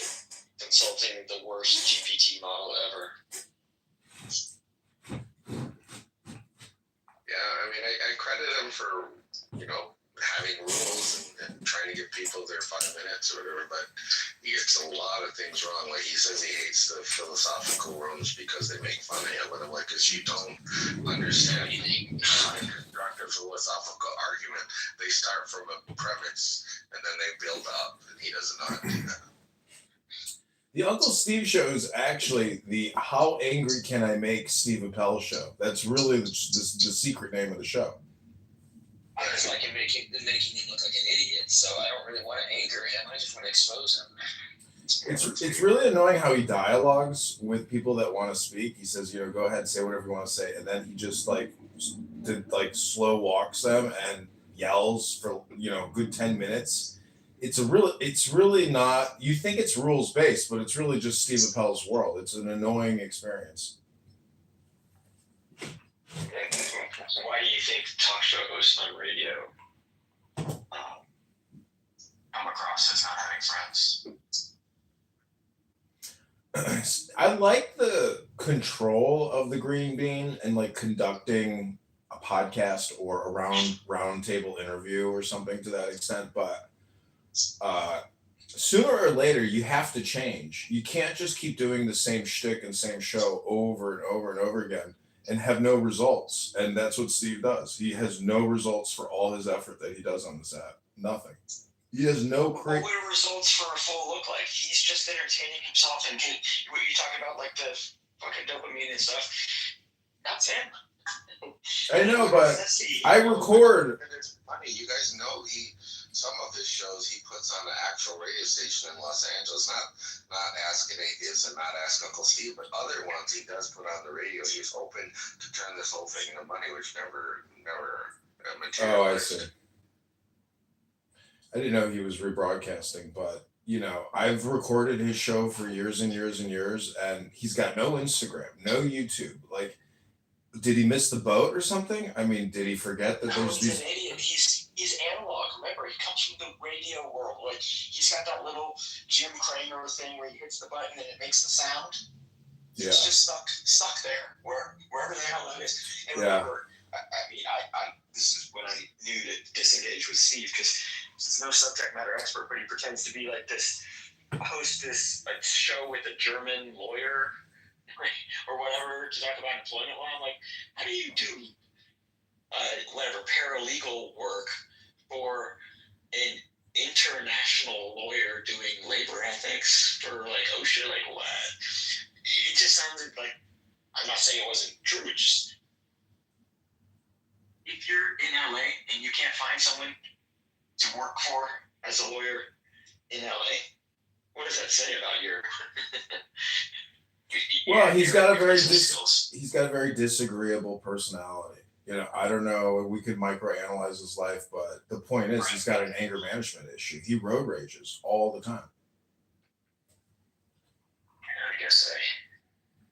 consulting the worst GPT model ever. Yeah, I mean, I credit him for, having rules and trying to give people their 5 minutes or whatever, but he gets a lot of things wrong. Like, he says he hates the philosophical rooms because they make fun of him, and I'm like, because you don't understand anything. Constructive philosophical argument, they start from a premise, and then they build up, and he doesn't know how to do that. The Uncle Steve show is actually the How Angry Can I Make Steve Appel show. That's really the secret name of the show. I just like him making him look like an idiot, so I don't really want to anger him. I just want to expose him. It's really annoying how he dialogues with people that want to speak. He says, go ahead and say whatever you want to say, and then he just slow walks them and yells for a good 10 minutes. It's really not. You think it's rules based, but it's really just Steve Appel's world. It's an annoying experience. Why do you think talk show hosts on radio come across as not having friends? I like the control of the green bean and like conducting a podcast or a round table interview or something to that extent, but sooner or later you have to change. You can't just keep doing the same shtick and same show over and over and over again and have no results. And that's what Steve does. He has no results for all his effort that he does on this app. Nothing. He has no What would results for a full look like? He's just entertaining himself and what you talk about, like the fucking dopamine and stuff. That's him. I know, but I record. And it's funny, you guys know some of his shows he puts on the actual radio station in Los Angeles, not Ask an Atheist and not Ask Uncle Steve, but other ones he does put on the radio. He's hoping to turn this whole thing into money, which never materialized. Oh, I see. I didn't know he was rebroadcasting, but I've recorded his show for years and years and years, and he's got no Instagram, no YouTube. Like, did he miss the boat or something? I mean, did he forget that there's these? He's an idiot. He's analog. Remember, he comes from the radio world. Like, he's got that little Jim Cramer thing where he hits the button and it makes the sound. Yeah. He's just stuck there, wherever the hell that is. And remember, I this is when I knew to disengage with Steve, because he's no subject matter expert, but he pretends to be like this, host this show with a German lawyer or whatever to talk about employment law. I'm like, how do you do paralegal work for an international lawyer doing labor ethics for OSHA? Like, what? It just sounded like, I'm not saying it wasn't true, it just, if you're in LA and you can't find someone to work for as a lawyer in LA, what does that say about your Well, he's got a very disagreeable personality. I don't know. We could microanalyze his life, but the point is, he's got an anger management issue. He road rages all the time. I guess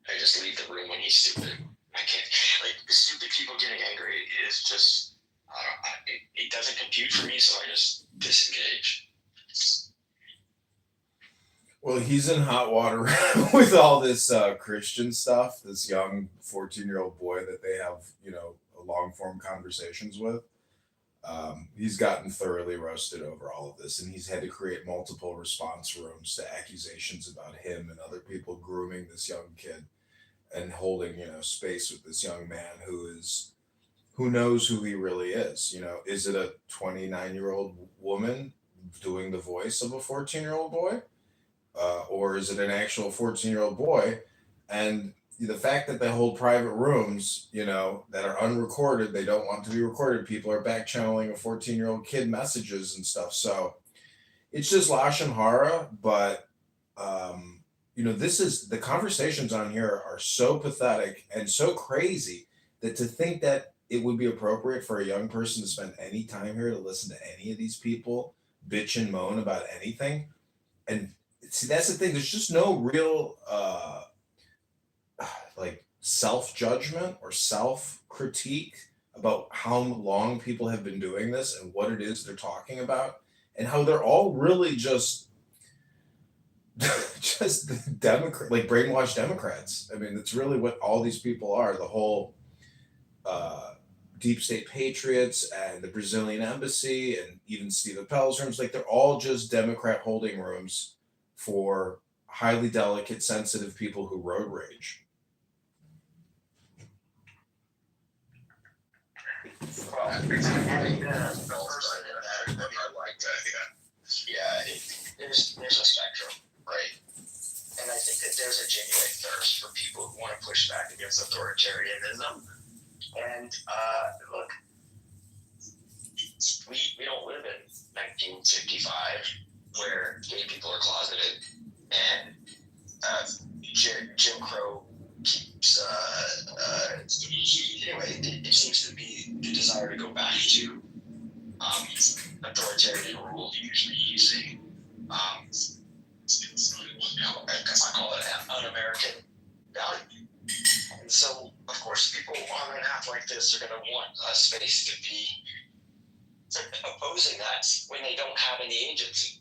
I just leave the room when he's stupid. I can't, stupid people getting angry is just, it doesn't compute for me, so I just disengage. Well, he's in hot water with all this Christian stuff, this young 14-year-old boy that they have, long-form conversations with. He's gotten thoroughly roasted over all of this, and he's had to create multiple response rooms to accusations about him and other people grooming this young kid and holding, space with this young man who knows who he really is. Is it a 29-year-old woman doing the voice of a 14-year-old boy? Or is it an actual 14-year-old boy? And the fact that they hold private rooms, that are unrecorded, they don't want to be recorded. People are back channeling a 14-year-old kid messages and stuff. So it's just Lashon Hara. But, the conversations on here are so pathetic and so crazy that to think that it would be appropriate for a young person to spend any time here to listen to any of these people bitch and moan about anything. And see, that's the thing. There's just no real like self-judgment or self-critique about how long people have been doing this and what it is they're talking about, and how they're all really just Democrat, like brainwashed Democrats. I mean, that's really what all these people are. The whole deep state patriots and the Brazilian embassy and even Steve Appel's rooms, like they're all just Democrat holding rooms for highly delicate, sensitive people who road rage. Well, I like that. Yeah, there's a spectrum, right? And I think that there's a genuine thirst for people who want to push back against authoritarianism. And look, we don't live in 1955 where gay people are closeted and Jim Crow keeps. Anyway, it seems to be the desire to go back to authoritarian rule, usually using, I call it an un-American value. And so, of course, people on an app like this are going to want a space to be opposing that when they don't have any agency.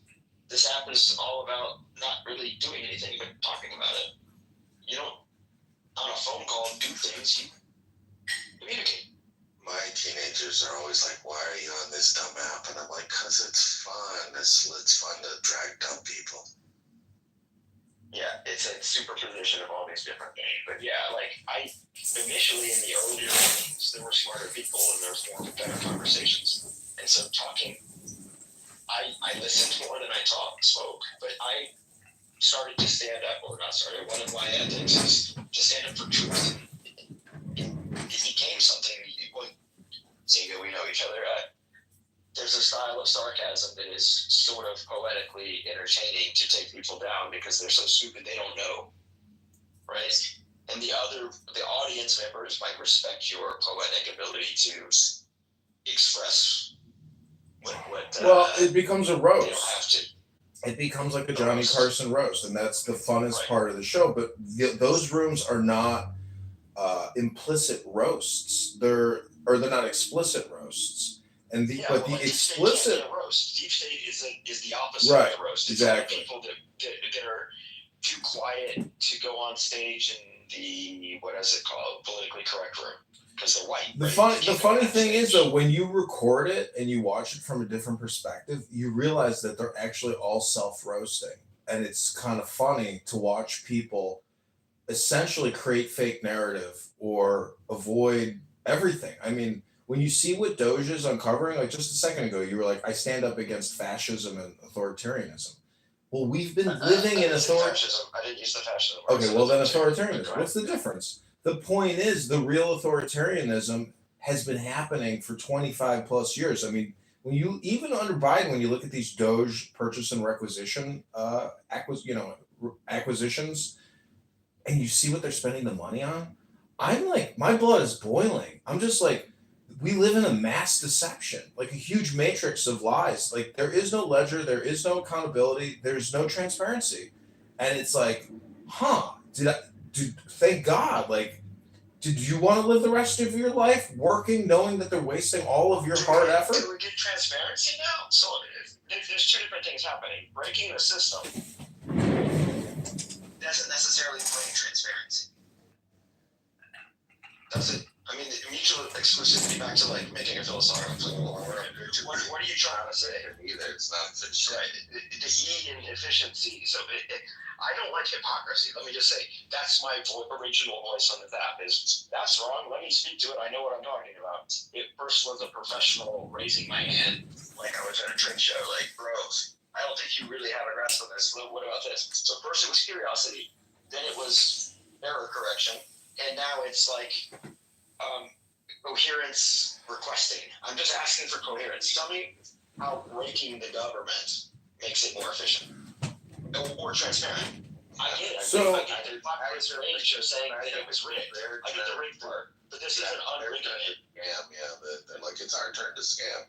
This app is all about not really doing anything but talking about it. You don't, on a phone call, do things, you communicate. My teenagers are always like, why are you on this dumb app? And I'm like, because it's fun. It's fun to drag dumb people. Yeah, it's a superposition of all these different things. But yeah, like initially in the earlier days, there were smarter people and there was more better conversations. And so talking, I listened more than I spoke. But I started to stand up, or not started, one of my ethics is to stand up for truth. It became something, Ziga, we know each other. There's a style of sarcasm that is sort of poetically entertaining to take people down because they're so stupid they don't know, right? And the audience members might respect your poetic ability to express what well, it becomes a roast. They don't have to. It becomes like a Johnny Carson roast, and that's the funnest part of the show. But those rooms are not implicit roasts. They're not explicit roasts. And the explicit roast. Deep state is the opposite right, of the roast. It's exactly. People that are too quiet to go on stage in the politically correct room because they're white. The funny thing is though, when you record it and you watch it from a different perspective, you realize that they're actually all self-roasting, and it's kind of funny to watch people essentially create fake narrative or avoid everything. I mean, when you see what Doge is uncovering, like just a second ago, you were like, I stand up against fascism and authoritarianism. Well, we've been living in authoritarianism. I didn't use the fascism. Okay, well then authoritarianism. What's the difference? The point is, the real authoritarianism has been happening for 25 plus years. I mean, when you, even under Biden, when you look at these Doge purchase and requisition, acquisitions, and you see what they're spending the money on, I'm like, my blood is boiling. I'm just like, we live in a mass deception, like a huge matrix of lies. Like there is no ledger, there is no accountability, there's no transparency. And it's like, thank God, like, did you want to live the rest of your life working, knowing that they're wasting all of your hard effort? Do we get transparency now? So there's two different things happening. Breaking the system doesn't necessarily bring transparency. Does it? I mean, the mutual exclusivity, back to like making a philosophical argument. What are you trying to say? Either it's not efficient. Right. The E in efficiency. So I don't like hypocrisy. Let me just say, that's my original voice on the app is, that's wrong. Let me speak to it. I know what I'm talking about. It first was a professional raising my hand, like I was at a trade show, like, bros, I don't think you really have a grasp on this. What about this? So first it was curiosity, then it was error correction, and now it's like coherence requesting. I'm just asking for coherence. Tell me how breaking the government makes it more efficient or transparent. I get it. I get the popular nature saying that it was rigged. I get the rigged part, but this isn't unrigged. Yeah, like it's our turn to scam.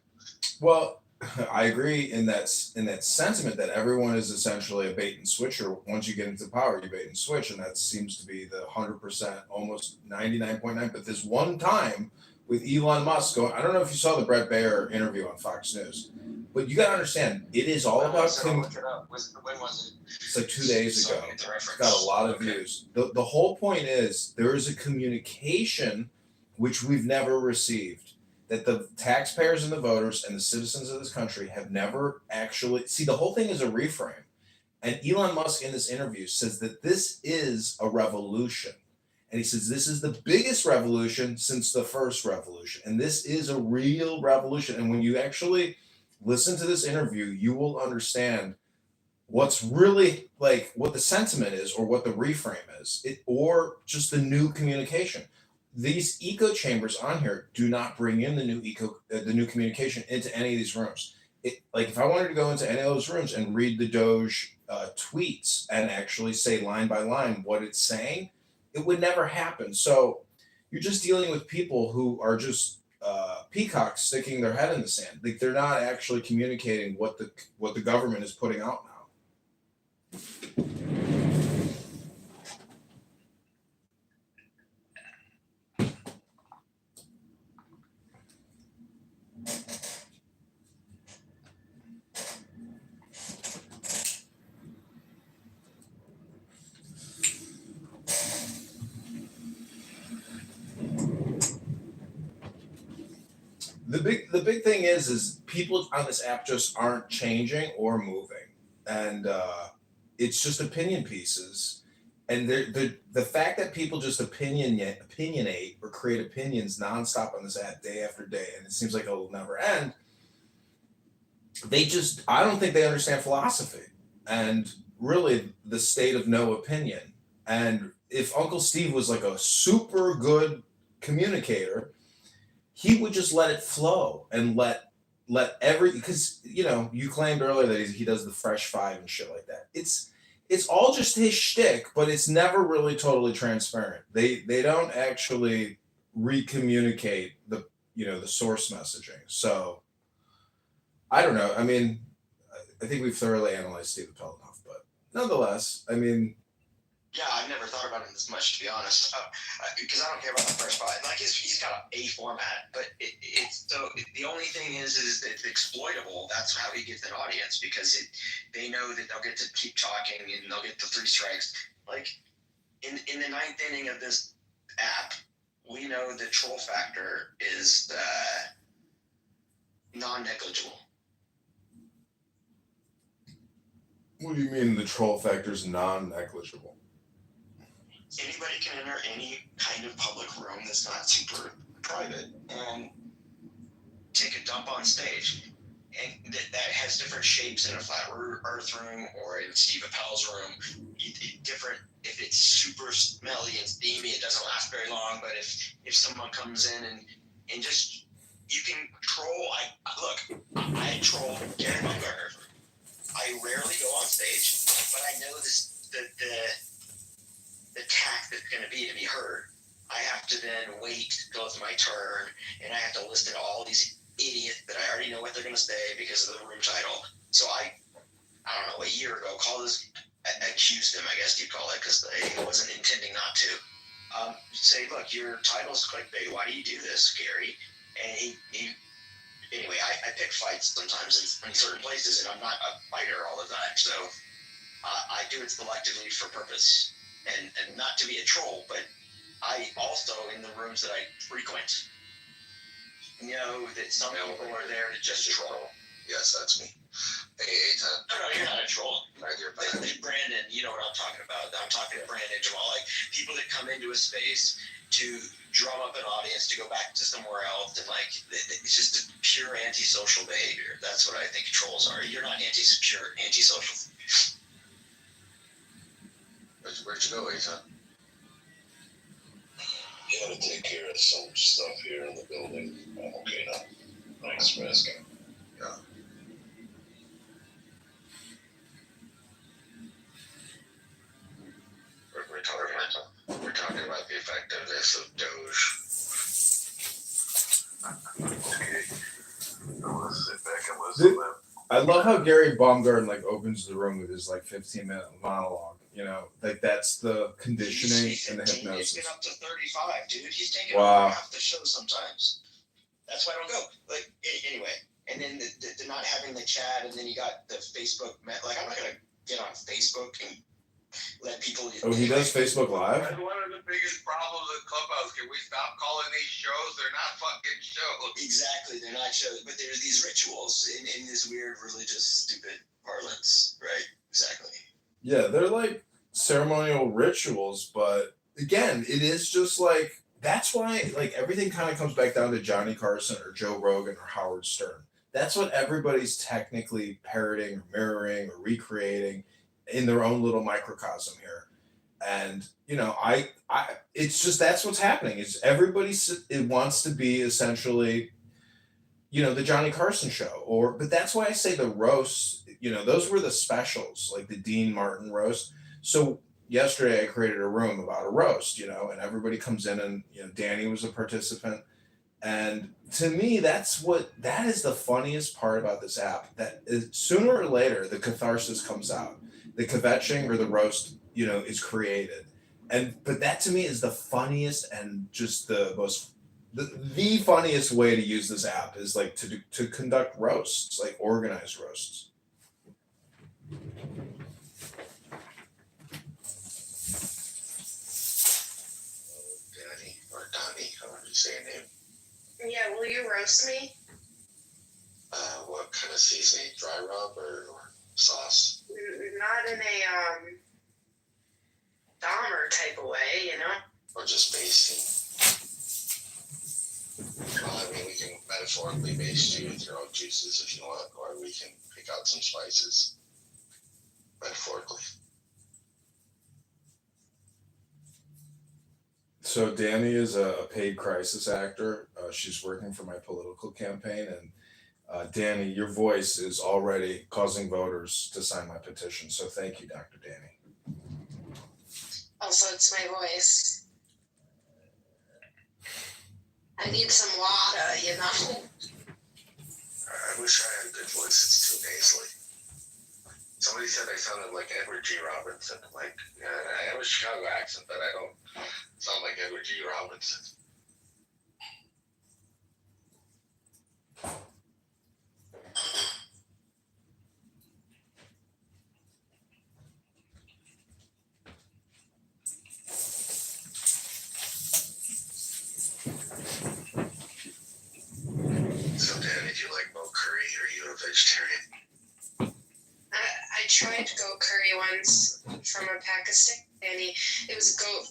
Well, I agree in that sentiment that everyone is essentially a bait and switcher. Once you get into power, you bait and switch, and that seems to be the 100%, almost 99.9. But this one time with Elon Musk going, I don't know if you saw the Brett Baer interview on Fox News, but you got to understand, it is all about. When was it? It's like 2 days ago. It's It's got a lot of views. The whole point is there is a communication which we've never received, that the taxpayers and the voters and the citizens of this country have never actually see. The whole thing is a reframe. And Elon Musk in this interview says that this is a revolution. And he says this is the biggest revolution since the first revolution. And this is a real revolution. And when you actually listen to this interview, you will understand what's really like what the sentiment is, or what the reframe is, or just the new communication. These echo chambers on here do not bring in the new communication into any of these rooms. Like if I wanted to go into any of those rooms and read the Doge tweets and actually say line by line what it's saying, it would never happen. So you're just dealing with people who are just peacocks sticking their head in the sand. Like they're not actually communicating what the government is putting out now. The big thing is people on this app just aren't changing or moving, and it's just opinion pieces. And the fact that people just opinionate or create opinions nonstop on this app day after day, and it seems like it'll never end. I don't think they understand philosophy and really the state of no opinion. And if Uncle Steve was like a super good communicator, he would just let it flow and let because you claimed earlier that he does the Fresh Five and shit like that. It's all just his shtick, but it's never really totally transparent. They don't actually recommunicate the source messaging. So I don't know. I mean, I think we've thoroughly analyzed Steve Appel enough, but nonetheless, I mean. Yeah, I've never thought about him this much, to be honest, because I don't care about the Fresh Five. Like he's got a format, but it's so the only thing is that it's exploitable. That's how he gets an audience, because they know that they'll get to keep talking and they'll get the 3 strikes. Like in the 9th inning of this app, we know the troll factor is non-negligible. What do you mean the troll factor is non-negligible? Anybody can enter any kind of public room that's not super private and take a dump on stage. And that has different shapes in a flat earth room or in Steve Appel's room. Different, if it's super smelly and steamy, it doesn't last very long. But if someone comes in and just, you can troll. I troll Gary Baumgartner. I rarely go on stage, but I know the tack that's going to be heard. I have to then wait till it's my turn, and I have to listen to all these idiots that I already know what they're going to say because of the room title. So I don't know, a year ago, accused them, I guess you'd call it, because I wasn't intending not to. Say, look, your title's clickbait. Why do you do this, Gary? And anyway, I pick fights sometimes in certain places, and I'm not a fighter all the time. So I do it selectively for purpose, and not to be a troll, but I also, in the rooms that I frequent, know that some people are there to just troll. Yes, that's me. Hey, No, you're not a troll. Brandon, you know what I'm talking about. I'm talking to Brandon, Jamal, like people that come into a space to drum up an audience to go back to somewhere else, and like it's just a pure antisocial behavior. That's what I think trolls are. You're not pure antisocial. where'd you go, Ethan? You gotta take care of some stuff here in the building. I'm okay now. Thanks for asking. Yeah. We're talking about the effectiveness of Doge. Okay. So let's sit back and listen. I love how Gary Baumgarten like opens the room with his like 15-minute monologue. You know, like that's the conditioning and the hypnosis. He's been up to 35, dude. He's taking Wow. over half the show sometimes. That's why I don't go. Like anyway, and then the not having the chat, and then you got the Facebook. Like I'm not gonna get on Facebook and let people. Oh, he does Facebook Live? That's one of the biggest problems with Clubhouse. Can we stop calling these shows? They're not fucking shows. Exactly, they're not shows, but there's these rituals in this weird religious stupid parlance, right? Exactly. Yeah, they're like ceremonial rituals, but again, it is just like that's why like everything kind of comes back down to Johnny Carson or Joe Rogan or Howard Stern. That's what everybody's technically parroting or mirroring or recreating in their own little microcosm here. And you know, I it's just that's what's happening. Is everybody it wants to be essentially, you know, the Johnny Carson show, but that's why I say the roasts. You know, those were the specials, like the Dean Martin roast. So yesterday I created a room about a roast, you know, and everybody comes in, and you know, Danny was a participant. And to me, that is the funniest part about this app. That is, sooner or later, the catharsis comes out, the kvetching or the roast, you know, is created. But that to me is the funniest and just the most. The funniest way to use this app is like to conduct roasts, like organized roasts. Danny or Donnie, however you say your name. Yeah, will you roast me? What kind of seasoning? Dry rub or sauce? Not in a Dahmer type of way, you know? Or just basting? Well, I mean, we can metaphorically baste you with your own juices if you want, or we can pick out some spices metaphorically. So Danny is a paid crisis actor. She's working for my political campaign, and Danny, your voice is already causing voters to sign my petition. So thank you, Dr. Danny. Also, it's my voice. I need some water, you know? I wish I had a good voice. It's too nasally. Somebody said I sounded like Edward G. Robinson. Like, I have a Chicago accent, but I don't sound like Edward G. Robinson. So, Dan, did you like Mo Curry? Are you a vegetarian? I tried goat curry once from a Pakistani. It was goat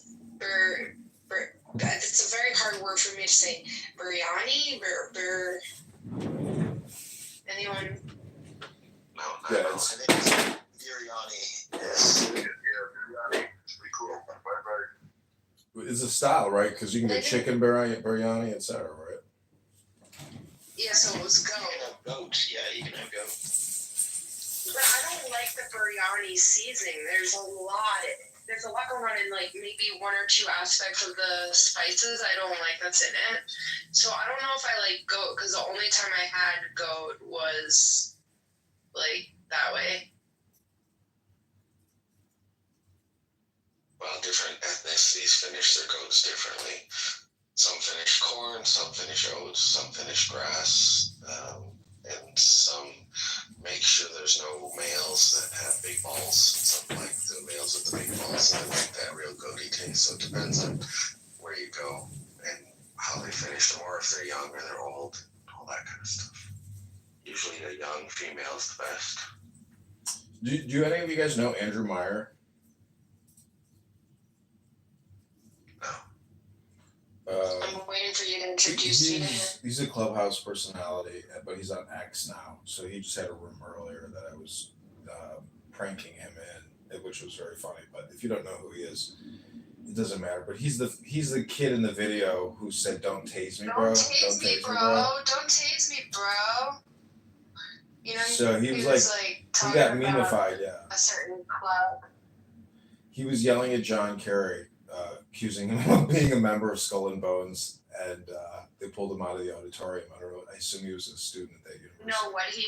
it's a very hard word for me to say. Biryani? Anyone? No, not Yeah, at all. I think it's biryani. Yes. Yeah, biryani. It's pretty cool. Right. It's a style, right? Because you can get chicken biryani, etc., right? Yeah, so it was goat. You can have goat. Yeah, you can have goat. But I don't like the biryani seasoning. There's a lot going on in like maybe one or two aspects of the spices I don't like that's in it. So I don't know if I like goat because the only time I had goat was like that way. Well, different ethnicities finish their goats differently. Some finish corn, some finish oats, some finish grass, and some make sure there's no males that have big balls. Some like the males with the big balls that make that real goaty taste. So it depends on where you go and how they finish them, or if they're young or they're old, all that kind of stuff. Usually the young female is the best. Do any of you guys know Andrew Meyer? I'm waiting for you to introduce me to him. He's a Clubhouse personality, but he's on X now. So he just had a room earlier that I was pranking him in, which was very funny. But if you don't know who he is, it doesn't matter. But he's the kid in the video who said, "Don't tase me, bro. Don't tase me, bro. Don't tase me, bro." You know, so he was like he got memified, yeah. A certain club. He was yelling at John Kerry, accusing him of being a member of Skull and Bones, and they pulled him out of the auditorium. I don't know. I assume he was a student at that university. No, what he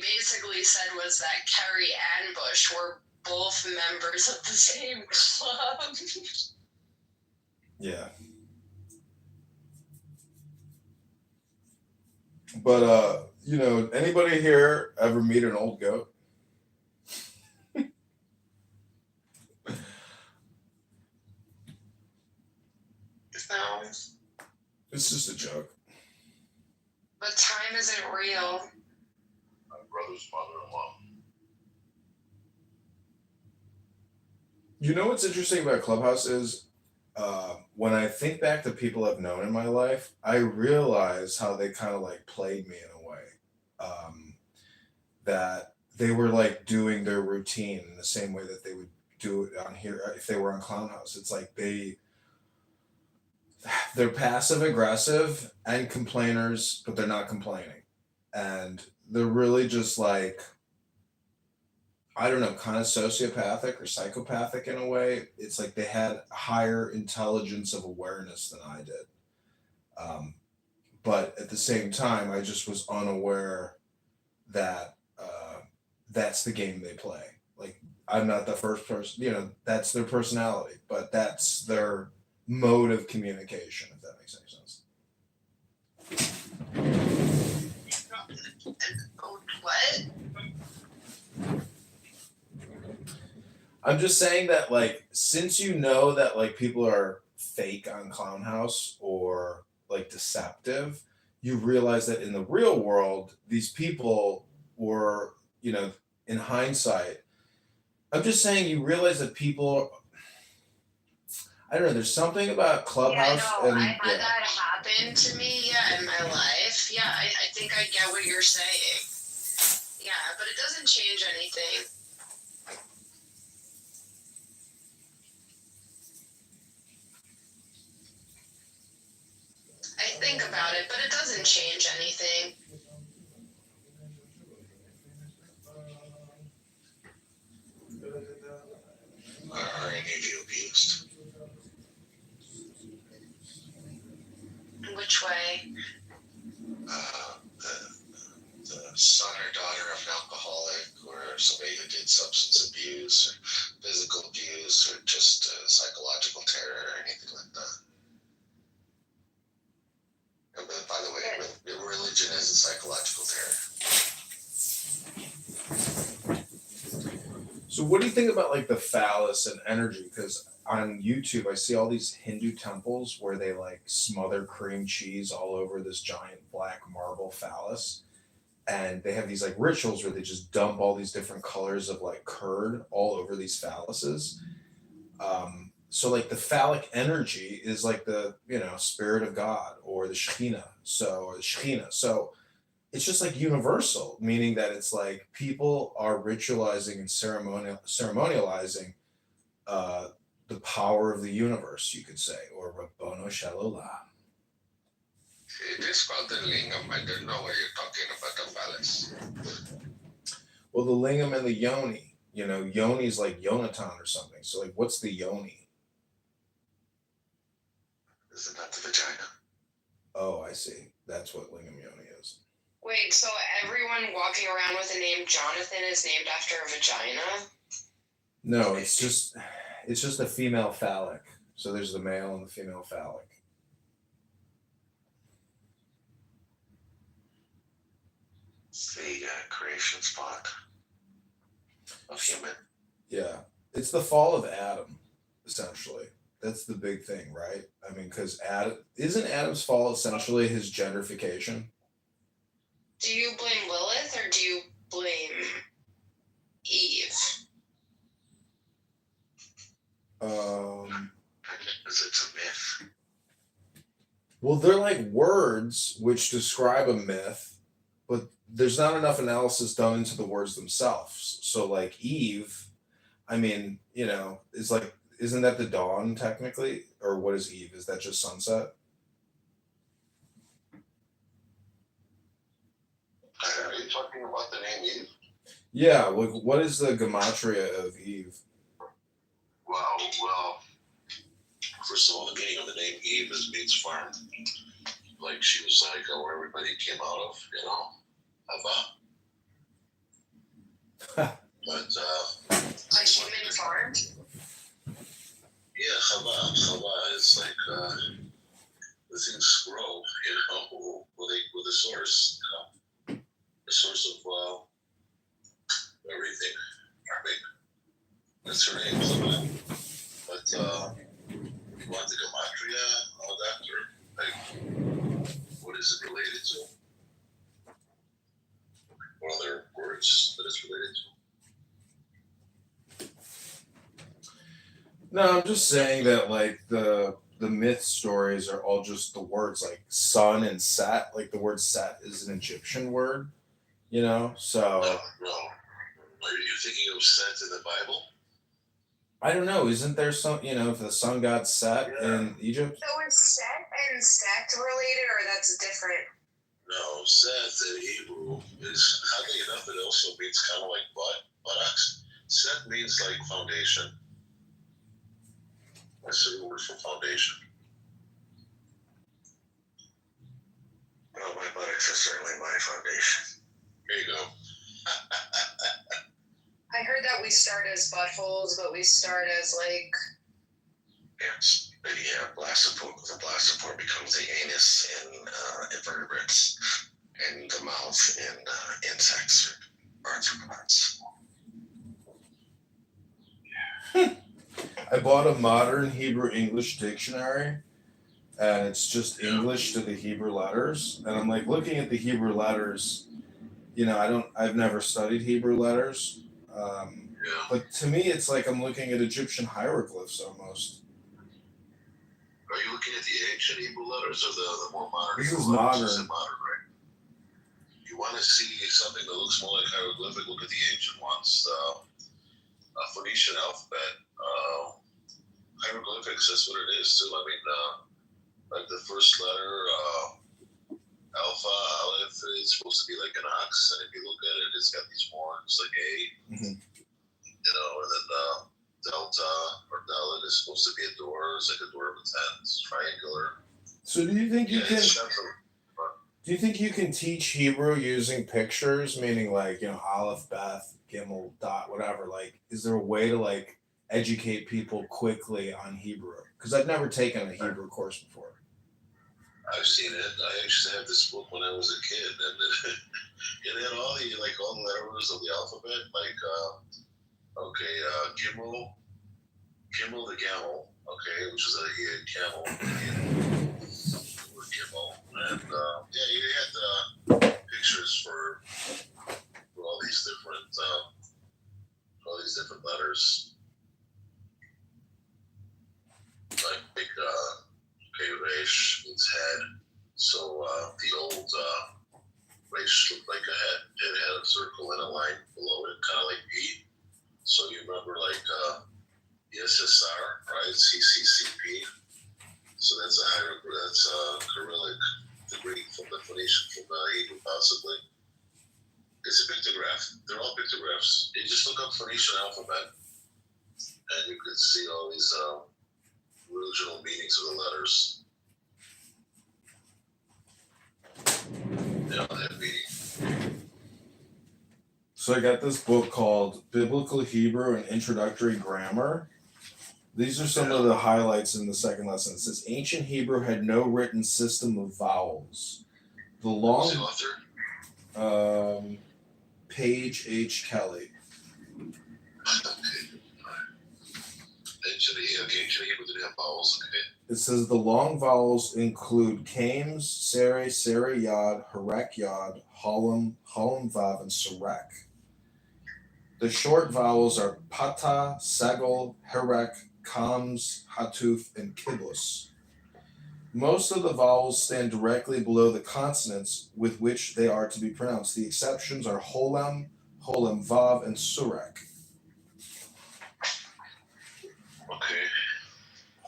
basically said was that Kerry and Bush were both members of the same club. Yeah. But you know, anybody here ever meet an old goat? No. It's just a joke. But time isn't real. My brother's mother-in-law. You know what's interesting about Clubhouse is when I think back to people I've known in my life, I realize how they kind of like played me in a way. That they were like doing their routine in the same way that they would do it on here if they were on Clown House. It's like they're passive aggressive and complainers, but they're not complaining. And they're really just like, I don't know, kind of sociopathic or psychopathic in a way. It's like they had higher intelligence of awareness than I did. But at the same time, I just was unaware that that's the game they play. Like, I'm not the first person, you know, that's their personality, but that's their mode of communication, if that makes any sense. What? I'm just saying that, like, since you know that, like, people are fake on Clown House or, like, deceptive, you realize that in the real world, these people were, you know, in hindsight, I'm just saying you realize that people, I don't know, there's something about Clubhouse. Yeah, no, I had that happen to me, in my life. Yeah, I think I get what you're saying. Yeah, but it doesn't change anything. I think about it, but it doesn't change anything. Are any of you abused? Which way? The son or daughter of an alcoholic, or somebody who did substance abuse, or physical abuse, or just psychological terror, or anything like that. And by the way, religion is a psychological terror. So what do you think about like the phallus and energy? Because on YouTube, I see all these Hindu temples where they like smother cream cheese all over this giant black marble phallus. And they have these like rituals where they just dump all these different colors of like curd all over these phalluses. So like the phallic energy is like the, you know, spirit of God or the Shekhinah. So it's just like universal, meaning that it's like people are ritualizing and ceremonializing the power of the universe, you could say, or Rabbono Shel Olam. It is called the lingam. I don't know what you're talking about, the phallus. Well, the lingam and the yoni, you know, yoni is like Yonatan or something. So like, what's the yoni? Is it not the vagina? Oh, I see. That's what lingam yoni is. Wait, so everyone walking around with the name Jonathan is named after a vagina? No, it's just a female phallic. So there's the male and the female phallic. It's the creation spot of human. Yeah, it's the fall of Adam, essentially. That's the big thing, right? I mean, because isn't Adam's fall essentially his gentrification? Do you blame Lilith or do you blame Eve? Because it's a myth. Well, they're like words which describe a myth, but there's not enough analysis done into the words themselves. So like Eve, I mean, you know, is like, isn't that the dawn technically? Or what is Eve? Is that just sunset? Are you talking about the name Eve? Yeah, like what is the gematria of Eve? Well, First of all, the meaning of the name Eve means farm. Like she was like where everybody came out of, you know, Hava. But Like human farm? yeah, Hava is like the things grow, you know, with the source, you know, the source of everything. I mean, that's her name, Hava. But you want the gematria, all that, or like, what is it related to? What other words that it's related to? No, I'm just saying that like the myth stories are all just the words like sun and Set. Like the word Set is an Egyptian word, you know. So No. Are you thinking of Set in the Bible? I don't know. Isn't there some, you know, if the sun god Set in Egypt? So is Set and Sect related, or that's different? No, Set in Hebrew is, oddly enough, it also means kind of like buttocks. Set means like foundation. That's the word for foundation. Well, my buttocks are certainly my foundation. Here you go. I heard that we start as buttholes, but we start as like. Yes. Yeah, the blastophore becomes the anus in invertebrates, and the mouth in insects or arthropods. I bought a modern Hebrew English dictionary, and it's just English to the Hebrew letters. And I'm like looking at the Hebrew letters. You know, I've never studied Hebrew letters, but to me, it's like I'm looking at Egyptian hieroglyphs almost. Are you looking at the ancient Hebrew letters or the more modern? This Hebrew is letters? modern. This is modern, right? You want to see something that looks more like hieroglyphic? Look at the ancient ones. Phoenician alphabet. Hieroglyphics, that's what it is too. I mean, like the first letter, Alpha, Aleph, is supposed to be like an ox, and if you look at it, it's got these horns like A. Mm-hmm. You know, and then Delta or Dalet is supposed to be a door. It's like a door of a tent. It's triangular. So do you think you can? Do you think you can teach Hebrew using pictures, meaning like, you know, Aleph, Beth, Gimel, Dot, whatever? Like, is there a way to like educate people quickly on Hebrew? Because I've never taken a Hebrew course before. I've seen it. I used to have this book when I was a kid, and it had all the letters of the alphabet, like Gimel the camel, okay, which is a camel, Gimel, and you had pictures for all these different letters, like big Resh means head, so the old Resh looked like a head. It had a circle and a line below it, kind of like B. So you remember like SSR, right? CCCP. So that's Cyrillic, the Greek from the Phoenician, from the Hebrew possibly. It's a pictograph. They're all pictographs. You just look up Phoenician alphabet, and you can see all these original meanings of the letters. Yeah, that meaning. So I got this book called Biblical Hebrew and Introductory Grammar. These are some of the highlights in the second lesson. It says ancient Hebrew had no written system of vowels. The long Who's the author? Page H. Kelly. Ancient Hebrew didn't have vowels. Okay. It says the long vowels include kames, sere, sere yod, harek yod, halom, halom vav, and surek. The short vowels are pata, segel, herek, kams, hatuf, and kibbutz. Most of the vowels stand directly below the consonants with which they are to be pronounced. The exceptions are holem, holem vav, and surek. Okay.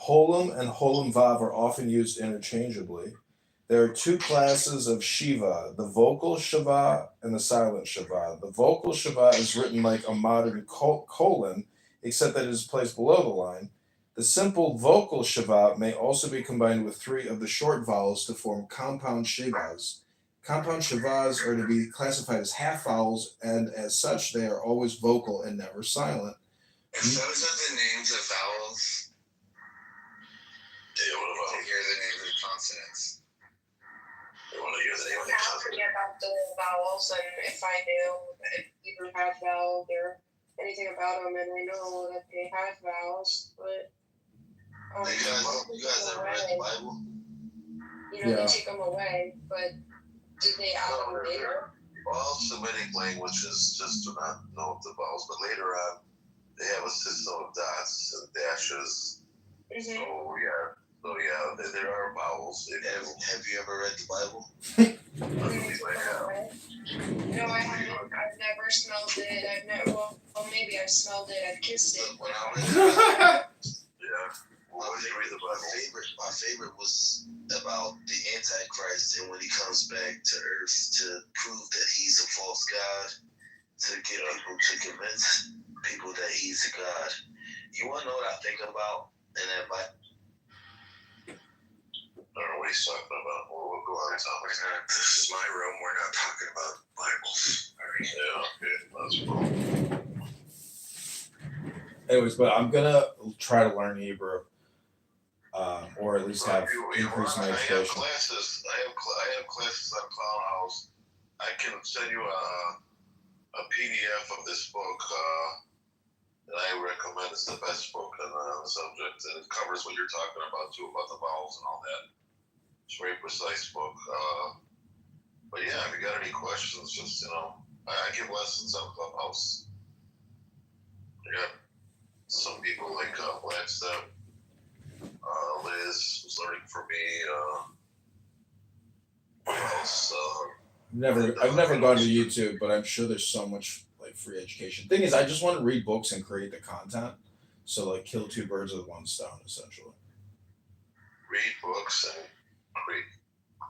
Holem and holem vav are often used interchangeably. There are two classes of shiva, the vocal shiva and the silent shiva. The vocal shiva is written like a modern colon, except that it is placed below the line. The simple vocal shava may also be combined with three of the short vowels to form compound shavas. Compound shavas are to be classified as half vowels, and as such, they are always vocal and never silent. In terms of the names of vowels, Yeah, what to about? hear the names of consonants. You want to hear the name of the I consonant? forget about the vowels, and if I knew if either had vowels or anything about them, and I know that they have vowels, but You guys ever read the Bible? you know, Yeah. they take them away, but did they add them later? All Semitic languages just do not know the vowels, but later on, they have a system of dots and dashes. Mm-hmm. There are vowels. Have you ever read the Bible? I believe I have. No, I haven't. I've never smelled it. I've never. Well, maybe I've smelled it. I've kissed it. When I read Yeah. Well, when you read the Bible, my favorite was about the Antichrist and when he comes back to Earth to prove that he's a false god, to get people to convince people that he's a god. You want to know what I think about in that Bible? I don't know what he's talking about. We'll go on, Tom. This is my room. We're not talking about Bibles. All right. Yeah, okay. That's cool. Anyways, but I'm gonna try to learn Hebrew, or at least have increase my I have education. classes. I have classes on Clown House. I can send you a PDF of this book that I recommend. It's the best book on the subject, and it covers what you're talking about too, about the vowels and all that. It's a very precise book. But yeah, if you got any questions, just I give lessons on Clubhouse. I got some people like Blackstep, Liz who's learning from me. What else? I've never gone to YouTube, but I'm sure there's so much like free education. Thing is, I just want to read books and create the content. So like, kill two birds with one stone, essentially. Read books and create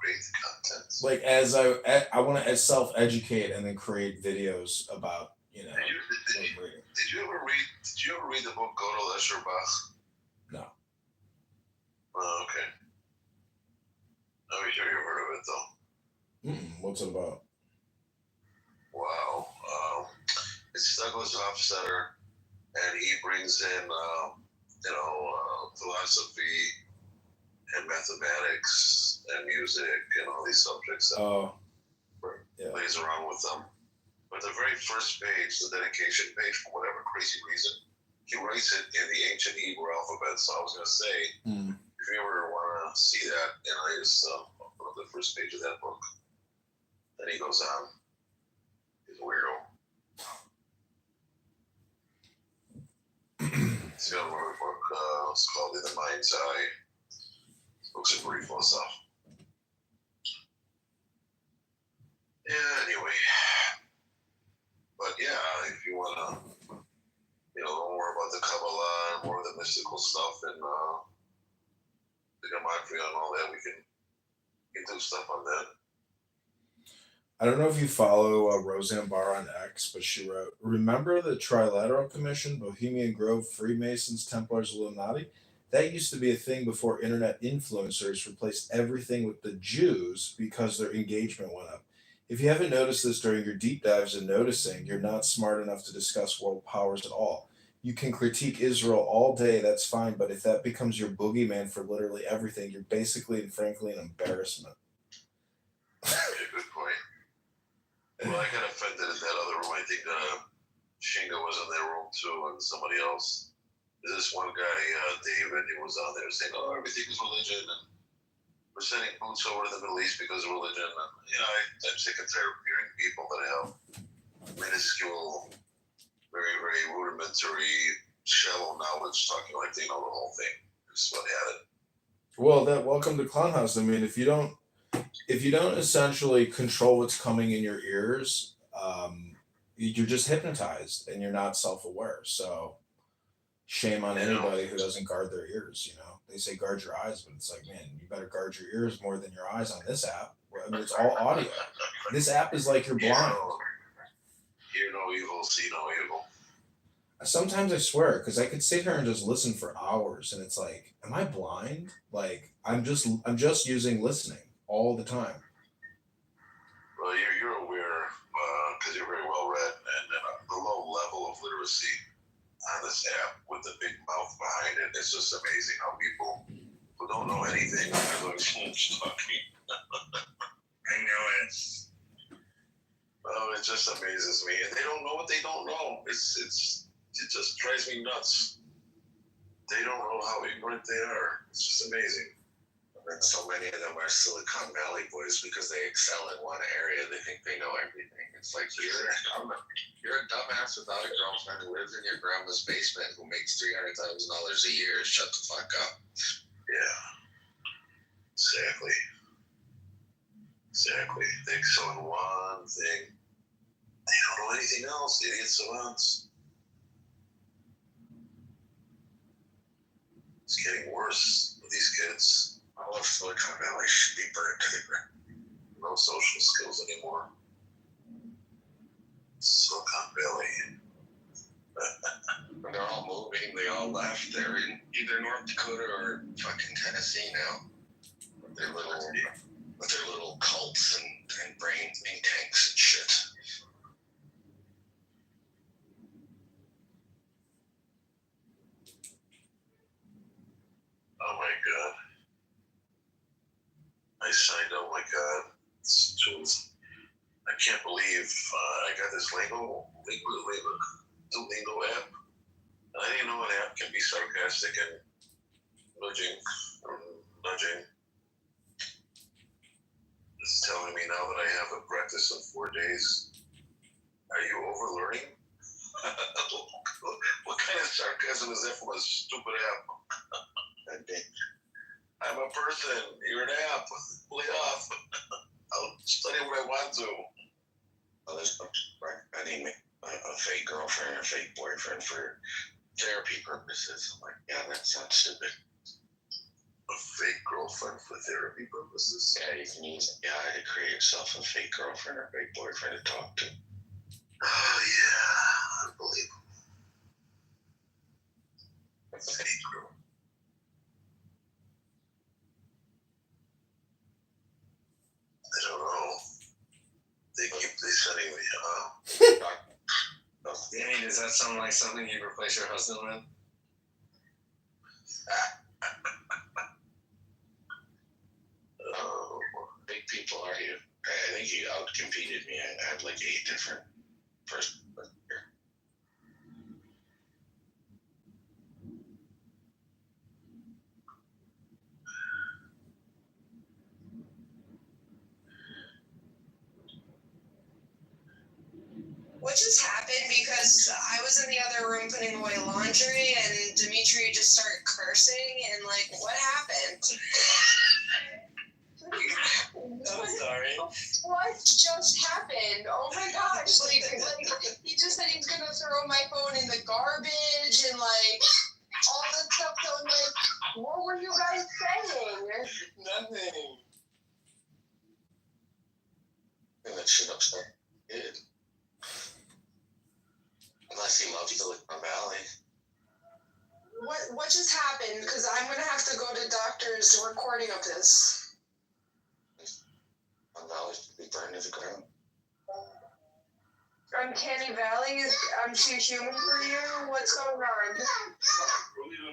the content. Like I want to self-educate and then create videos about Did you ever read the book Godel Escher Bach? No. Oh, okay. I'm sure you've heard of it though. What's it about? Wow. It's Douglas Hofstadter, and he brings in philosophy and mathematics and music and all these subjects. Plays around with them. But the very first page, the dedication page, for whatever crazy reason, he writes it in the ancient Hebrew alphabet. So I was going to say, if you ever want to see that, it's on the first page of that book. Then he goes on. He's a weirdo. He's got another book. It's called In the Mind's Eye. This book's a pretty philosophical. Yeah, anyway. But yeah, if you want to, know more about the Kabbalah and more of the mystical stuff and the gematria and all that, we can do stuff on that. I don't know if you follow Roseanne Barr on X, but she wrote, "Remember the Trilateral Commission, Bohemian Grove, Freemasons, Templars, Illuminati? That used to be a thing before internet influencers replaced everything with the Jews because their engagement went up. If you haven't noticed this during your deep dives and noticing, you're not smart enough to discuss world powers at all. You can critique Israel all day, that's fine, but if that becomes your boogeyman for literally everything, you're basically and frankly an embarrassment." Good point. Well, I got offended in that other room. I think Shinga was in that room too, and somebody else. There's this one guy, David, he was on there saying, "Oh, everything is religion, and we're sending boots over to the Middle East because of religion." And, I'm sick and tired of hearing people that have minuscule, very, very rudimentary, shallow knowledge talking like they know the whole thing. Just about had it. Well, welcome to Clown House. I mean, if you don't essentially control what's coming in your ears, you're just hypnotized and you're not self-aware. So shame on anybody who doesn't guard their ears. They say guard your eyes, but it's like, man, you better guard your ears more than your eyes on this app. I mean, it's all audio. This app is like you're blind. Hear no evil, see no evil. Sometimes I swear, because I could sit here and just listen for hours, and it's like, am I blind? Like I'm just using listening all the time. Well, you're aware because you're very well read, and the low level of literacy on this app with the big mouth behind it. It's just amazing how people who don't know anything are like talking. I know it. Oh, it just amazes me, and they don't know what they don't know. It just drives me nuts. They don't know how ignorant they are. It's just amazing. And so many of them are Silicon Valley boys because they excel in one area. They think they know everything. It's like you're a dumbass without a girlfriend who lives in your grandma's basement who makes $300,000 a year. Shut the fuck up. Yeah, exactly. They excel in one thing. They don't know anything else. Idiot savants. It's getting worse with these kids. All of Silicon Valley should be burned to the ground. No social skills anymore. Silicon Valley. When they're all moving, they all left. They're in either North Dakota or fucking Tennessee now. With their little cults and brain think tanks and shit. Oh my god. I signed up, my god. I can't believe I got this Duolingo app. And I didn't know an app can be sarcastic and nudging. It's telling me now that I have a practice in 4 days. Are you overlearning? What kind of sarcasm is that from a stupid app? I'm a person. You're an app. Lay off. I'll study what I want to. Others recommending a fake girlfriend or fake boyfriend for therapy purposes. I'm like, yeah, that sounds stupid. A fake girlfriend for therapy purposes? Yeah, you can use AI to create yourself a fake girlfriend or fake boyfriend to talk to. Oh, yeah. Unbelievable. Fake girl. I don't know. They keep sending me, Danny, does that sound like something you'd replace your husband with? Big people are you? I think you outcompeted me. I had like 8 different first. What just happened? Because I was in the other room putting away laundry, and Dimitri just started cursing, and like, what happened? I'm sorry. What just happened? Oh my gosh! Like he just said he was gonna throw my phone in the garbage, and like all that stuff. So I'm like, what were you guys saying? Nothing. And that shit upset kid. Unless he loves Silicon Valley. What just happened? Because I'm gonna have to go to doctor's recording of this. Valley should be burned to the ground. Uncanny Valley? I'm too human for you? What's going on?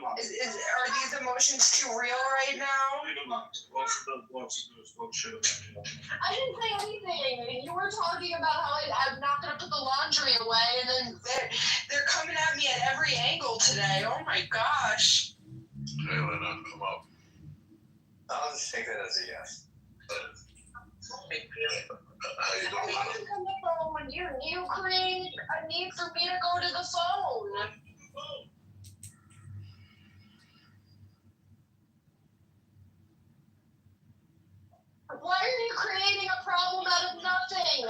Are these emotions too real right now? I didn't say anything. You were talking about how I'm not going to put the laundry away, and then they're coming at me at every angle today. Oh my gosh. Hey, Lena, come up. I'll just take that as a yes. How you doing? I need to come the phone. You create a need for me to go to the phone. Why are you creating a problem out of nothing?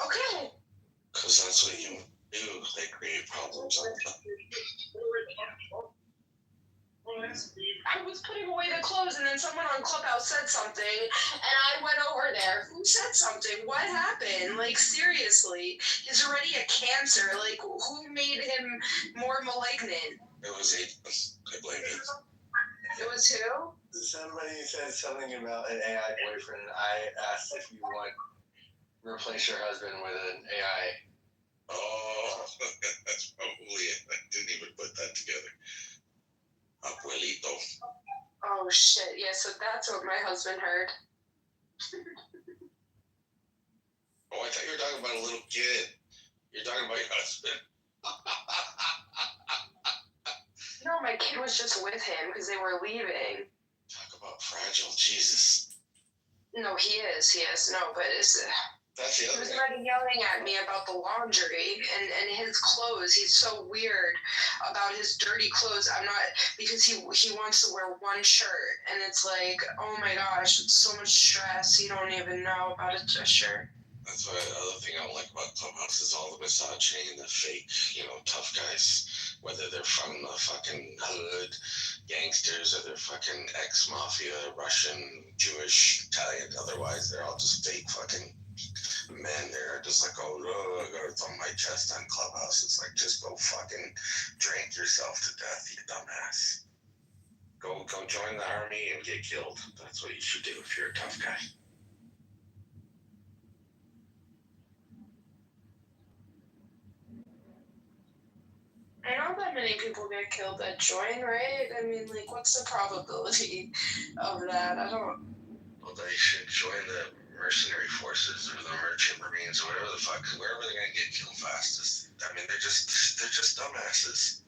Okay. Because that's what you do. They create problems on top. I was putting away the clothes, and then someone on Clubhouse said something, and I went over there. Who said something? What happened? Like, seriously, he's already a cancer. Like, who made him more malignant? It was agents. I blame it. It was who? Somebody said something about an AI boyfriend. I asked if you want to replace your husband with an AI. Oh, that's probably it. I didn't even put that together. Abuelito. Oh, shit. Yeah, so that's what my husband heard. Oh, I thought you were talking about a little kid. You're talking about your husband. No, my kid was just with him because they were leaving. Talk about fragile, Jesus. No, he is. No, but it's... That's the He other was thing. already yelling at me about the laundry and his clothes. He's so weird about his dirty clothes. I'm not, because he wants to wear one shirt, and it's like, oh my gosh, it's so much stress. You don't even know about a shirt. That's why the other thing I don't like about Clubhouse is all the misogyny and the fake, tough guys. Whether they're from the fucking hood, gangsters, or they're fucking ex-mafia, Russian, Jewish, Italian, otherwise they're all just fake fucking men. They're just like, oh, I got it on my chest on Clubhouse. It's like, just go fucking drink yourself to death, you dumbass. Go join the army and get killed. That's what you should do if you're a tough guy. I know that many people get killed that join, right? I mean, like, what's the probability of that? I don't... Well, they should join the mercenary forces or the merchant marines or whatever the fuck, wherever they're gonna get killed fastest. I mean, they're just dumbasses.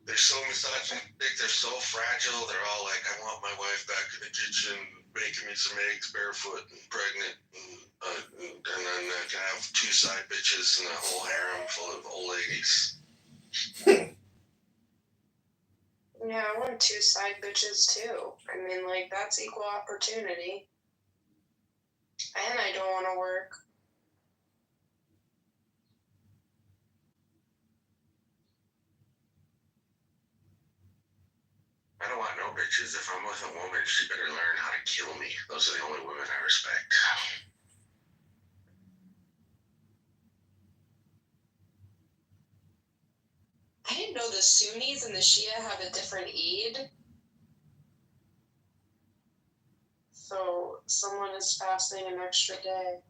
They're so misogynistic, they're so fragile, they're all like, I want my wife back in the kitchen making me some eggs barefoot and pregnant, and then I can have 2 side bitches and a whole harem full of old ladies. Yeah, I want 2 side bitches too. I mean, like, that's equal opportunity. And I don't want to work. I don't want no bitches. If I'm with a woman, she better learn how to kill me. Those are the only women I respect. I didn't know the Sunnis and the Shia have a different Eid. So someone is fasting an extra day.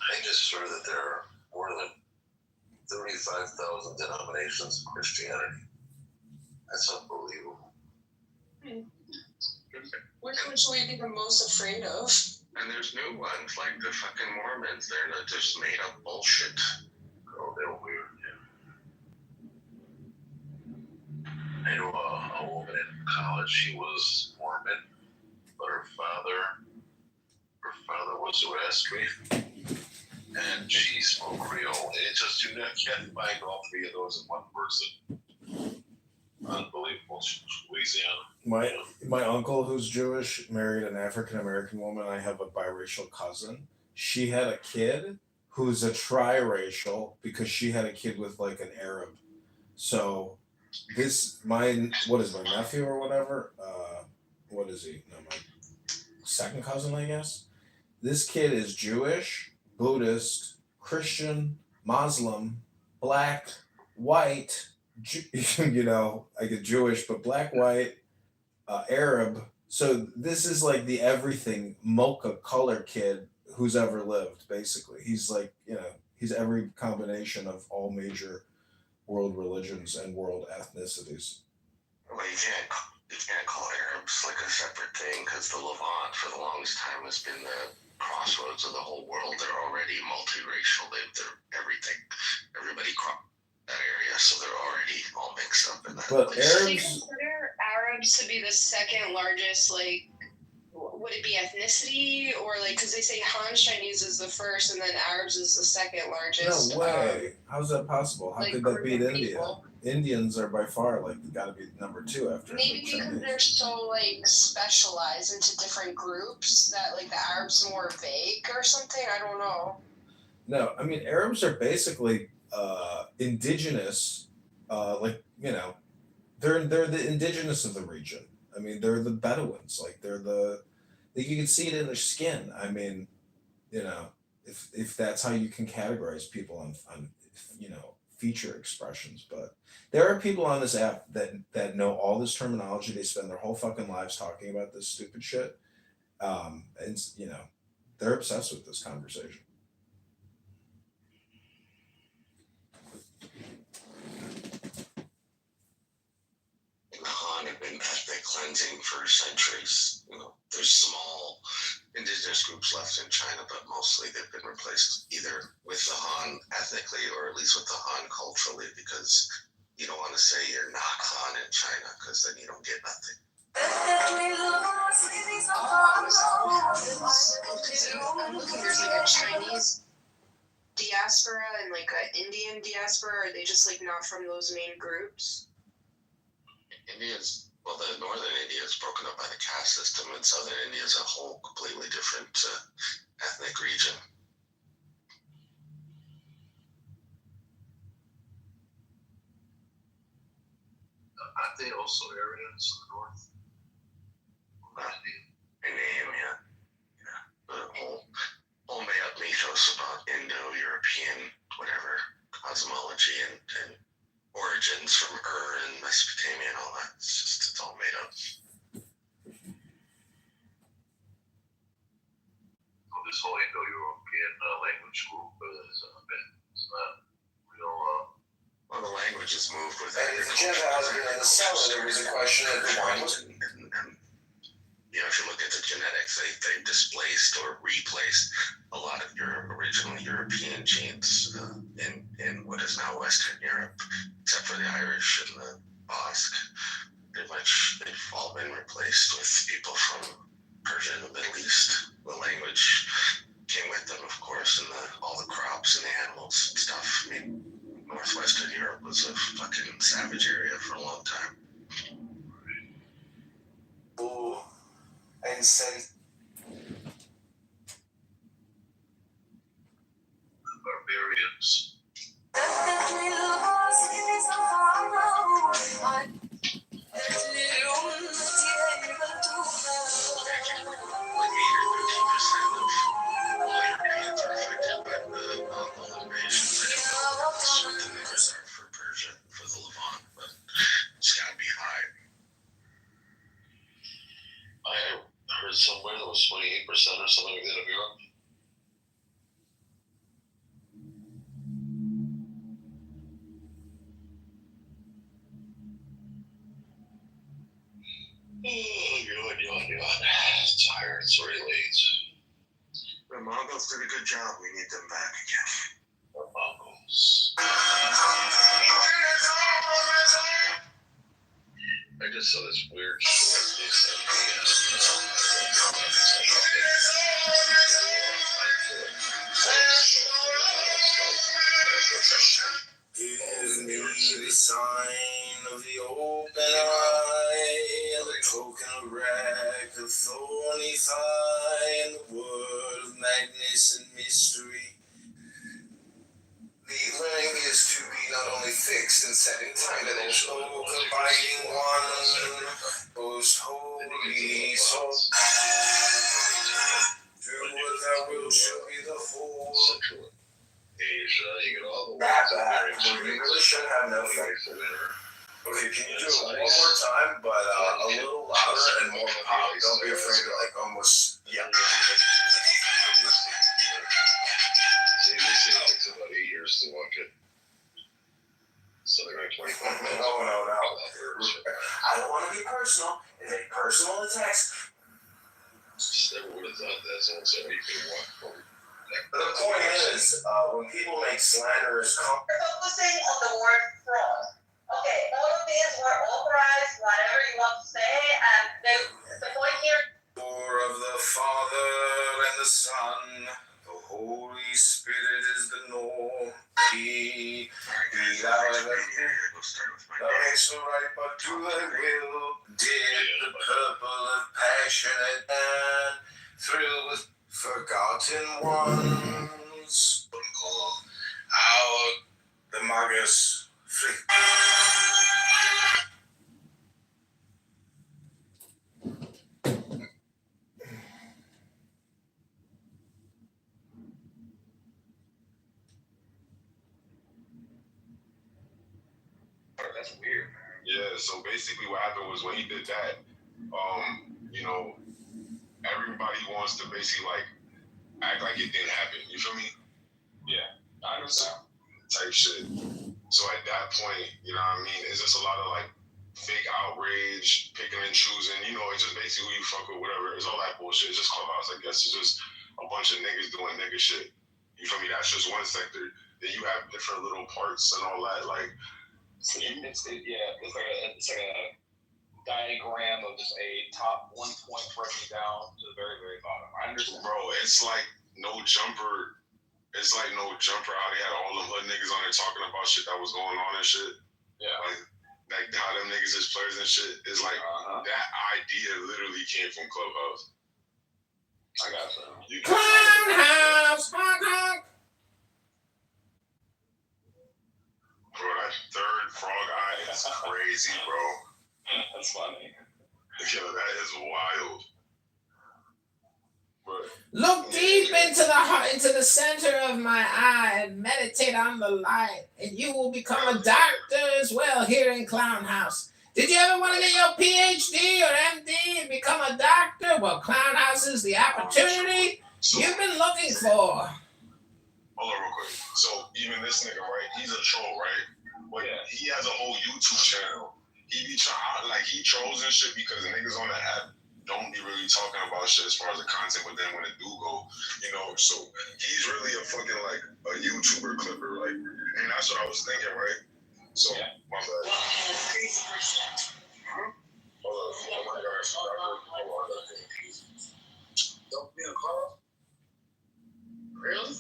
I just heard that there are more than 35,000 denominations of Christianity. That's unbelievable. Which one should we be the most afraid of? And there's new ones, like the fucking Mormons. They're not just made up bullshit. Oh, they're weird, yeah. I knew a woman in college. She was Mormon, but her father was Zoroastrian, and she spoke Creole. It just, you can't find all 3 of those in one person. Unbelievable. She was Louisiana. My uncle, who's Jewish, married an African American woman. I have a biracial cousin. She had a kid who's a triracial because she had a kid with like an Arab. So what is my nephew or whatever? What is he? No, my second cousin, I guess. This kid is Jewish, Buddhist, Christian, Muslim, black, white, I get Jewish, but black, white, Arab. So this is like the everything mocha color kid who's ever lived, basically. He's like, he's every combination of all major world religions and world ethnicities. Well, you can't call Arabs like a separate thing because the Levant for the longest time has been the crossroads of the whole world. They're already multiracial. They're everything. Everybody crossed that area, so they're already all mixed up in that. But Do you consider Arabs to be the second largest, like, would it be ethnicity or like because they say Han Chinese is the first and then Arabs is the second largest? No way. How's that possible? How like, could that group beat of India? people. Indians are by far like got to be number 2 after Maybe Chinese. because they're so like specialized into different groups that like the Arabs more vague or something. I don't know. No, I mean Arabs are basically indigenous, like they're the indigenous of the region. I mean they're the Bedouins, like you can see it in their skin. I mean, if that's how you can categorize people on feature expressions, but there are people on this app that know all this terminology. They spend their whole fucking lives talking about this stupid shit, and they're obsessed with this conversation. The Han have been ethnic cleansing for centuries. There's small indigenous groups left in China, but mostly they've been replaced either with the Han ethnically or at least with the Han culturally, because you don't want to say you're not Han in China, because then you don't get nothing. There's like a Chinese diaspora and like an Indian diaspora. Are they just like not from those main groups? The northern India is broken up by the caste system, and southern India is a whole completely different ethnic region. Aren't they also Aryans in the north? In name, yeah. The whole made-up mythos about Indo-European, whatever, cosmology and origins from and Mesopotamia and all that. It's all made up. Well, this whole Indo-European language group is not real. Well, the language is moved with Jeff Osborne in the cellar, there was a question that the wine was. If you look at the genetics, they displaced or replaced a lot of your original European genes in what is now Western Europe, except for the Irish and the Basque. Pretty much they've all been replaced with people from Persia and the Middle East. The language came with them, of course, and all the crops and the animals and stuff. I mean, Northwestern Europe was a fucking savage area for a long time. Oh, and said Barbarians. For Persia, for the Levant, but it's gotta be high. I heard somewhere that was 28% or something like that of Europe. God. Tired. It's already late. The Mongols did a good job. We need them back again. The Mongols. I just saw this weird short they sent Give me the sign of the open eye, and the token of wreck, a thorny thigh, and the word of madness and mystery. The line is to be not only fixed and set in time, but also abiding one, most holy soul. Do what thou wilt shall be the whole. Asia, you get all the You really should have no effect. Okay, can you do it one more time, but a little louder and more pop? Don't be afraid to almost yell. They say it takes about 8 years to walk it. Something like 25 minutes. No. I don't want to be personal. It's a personal attacks. Never would have thought that. Someone said you could walk forward. The point is, when people make slanderous comments. Focusing on the word fraud. Okay, all of these were authorized, whatever you want to say, and the point here. Of the Father and the Son, the Holy Spirit is the norm. He so right, but do thy will. Did the purple of passionate and thrill with forgotten ones. How the Magus flick. That's weird. Yeah, so basically what happened was when he did that, you know, everybody wants to basically like act like it didn't happen. You feel me? Yeah, I understand. Type shit. So at that point, you know what I mean, it's just a lot of like fake outrage, picking and choosing, you know, it's just basically who you fuck with, whatever. It's all that bullshit. It's just clubhouse, I guess. It's just a bunch of niggas doing nigga shit. You feel me? That's just one sector. Then you have different little parts and all that, like it's like a diagram of just a top 1 point breaking down to the very, very bottom. I understand. Bro, it's like no jumper. It's like no jumper how they had all them hood niggas on there talking about shit that was going on and shit. Yeah. Like how them niggas is players and shit. It's like that idea literally came from Clubhouse. I got some. Clownhouse! Bro, that third frog eye is crazy, bro. That's funny. Yo, that is wild. But, look deep into the center of my eye and meditate on the light, and you will become a doctor as well here in Clownhouse. Did you ever want to get your PhD or MD and become a doctor? Well, Clownhouse is the opportunity you've been looking for. Hold on real quick. So even this nigga, right? He's a troll, right? But he has a whole YouTube channel. He be trying, like, he trolls and shit because the niggas on the app don't be really talking about shit as far as the content, but then when it do go, you know, so he's really a fucking, like, a YouTuber clipper, like, and that's what I was thinking, right? So, my bad. Hold on. Oh my gosh. Don't be a call? Really?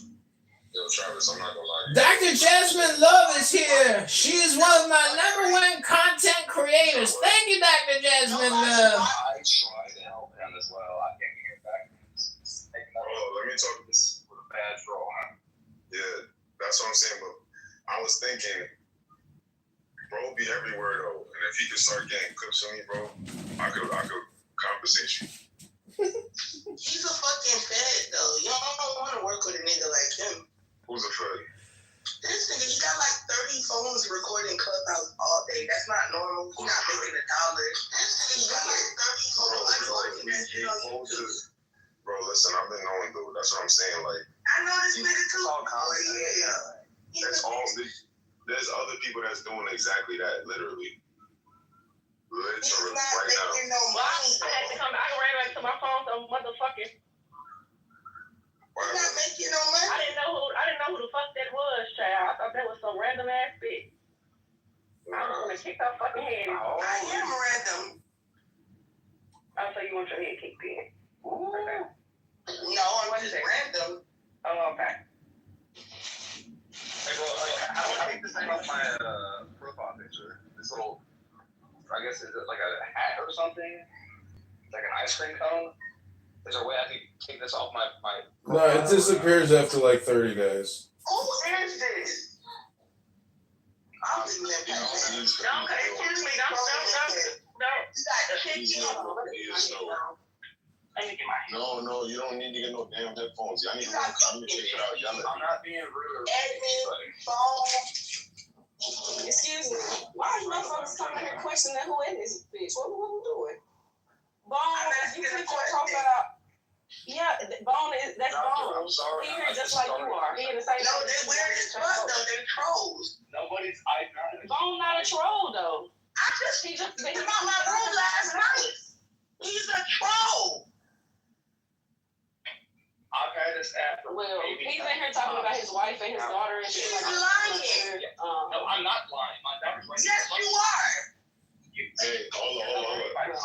Yo, Travis, I'm not gonna lie. Dr. Jasmine Love is here. She is one of my #1 content creators. Thank you, Dr. Jasmine Love. I try to help him as well. I can't get back. Let me talk this with a bad draw. Yeah, that's what I'm saying. But I was thinking, bro, be everywhere though, and if he could start getting clips on me, bro, I could compensate you. He's a fucking fed though. Y'all don't want to work with a nigga like him. Who's a fed? This nigga, he got like 30 phones recording Clubhouse all day. That's not normal. He's not making $1. This nigga got like 30 phones recording that shit on YouTube. Bro, listen, I've been knowing, dude. That's what I'm saying. Like, I know this nigga too. That's all. There's other people that's doing exactly that, literally. He's not making no money. I had to come. I ran back to my phone, so motherfucking. He's not making no money. I didn't know who the fuck that was, child. I thought that was some random ass bitch. I was gonna kick her fucking head. I am random. Oh, so you want your head kicked in? Ooh. Okay. No, I'm just random. Oh, okay. Hey, well, I want to take this thing off my profile picture. This little, I guess, is it like a hat or something? Like an ice cream cone? Is there a way I can take this off my No, it disappears after like 30 days. Who is this? I'm leaving that paper. Excuse me. Don't. No, you don't need to get no damn headphones. Y'all need to communicate without yelling. I'm not being rude. Excuse me. Why are you motherfuckers coming here questioning who in this bitch? What we doing? Bone, you click your profile out. Yeah, Bone that's Bone. I'm sorry. He here just like you are. He in the same. No, they weird as fuck though. They trolls. Nobody's Bone not a troll though. He just came out my room last night. He's a troll. I've had this app. Well, he's in here talking about his wife and his daughter and shit. He's lying. No, I'm not lying. My daughter's right. Yes, you are. You Hey, hold on.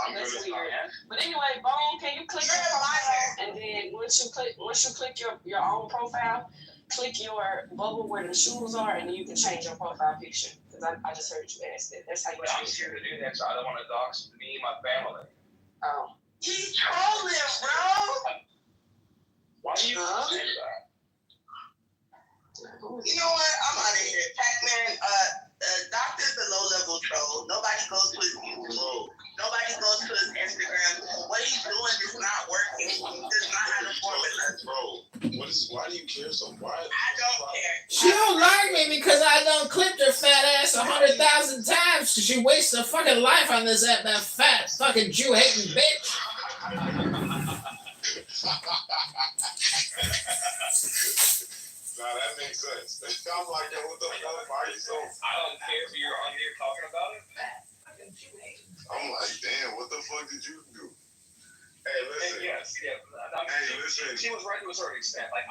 I'm That's gonna weird. But anyway, Bone, can you click your profile, and then once you click your own profile, click your bubble where the shoes are, and then you can change your profile picture. Because I just heard you ask that. That's how you But I'm scared to do that, so I don't want to dox me and my family. Oh. He's trolling, bro. Why do you say that? You know what? I'm out of here. Pac-Man, Doctor's a low-level troll. Nobody goes to his YouTube. Nobody goes to his Instagram. What he's doing is not working. He does not have a formula. Bro, why do you care so much? I don't care. She don't like me because I done clipped her fat ass 100,000 times. She wastes her fucking life on this app, that fat fucking Jew hating bitch. Nah, that makes sense. I'm like, yo, what the fuck? Why are you so? I don't care if you're on here talking about it. I'm like, damn, what the fuck did you do? Hey, listen. Listen. She was right to a certain extent. Like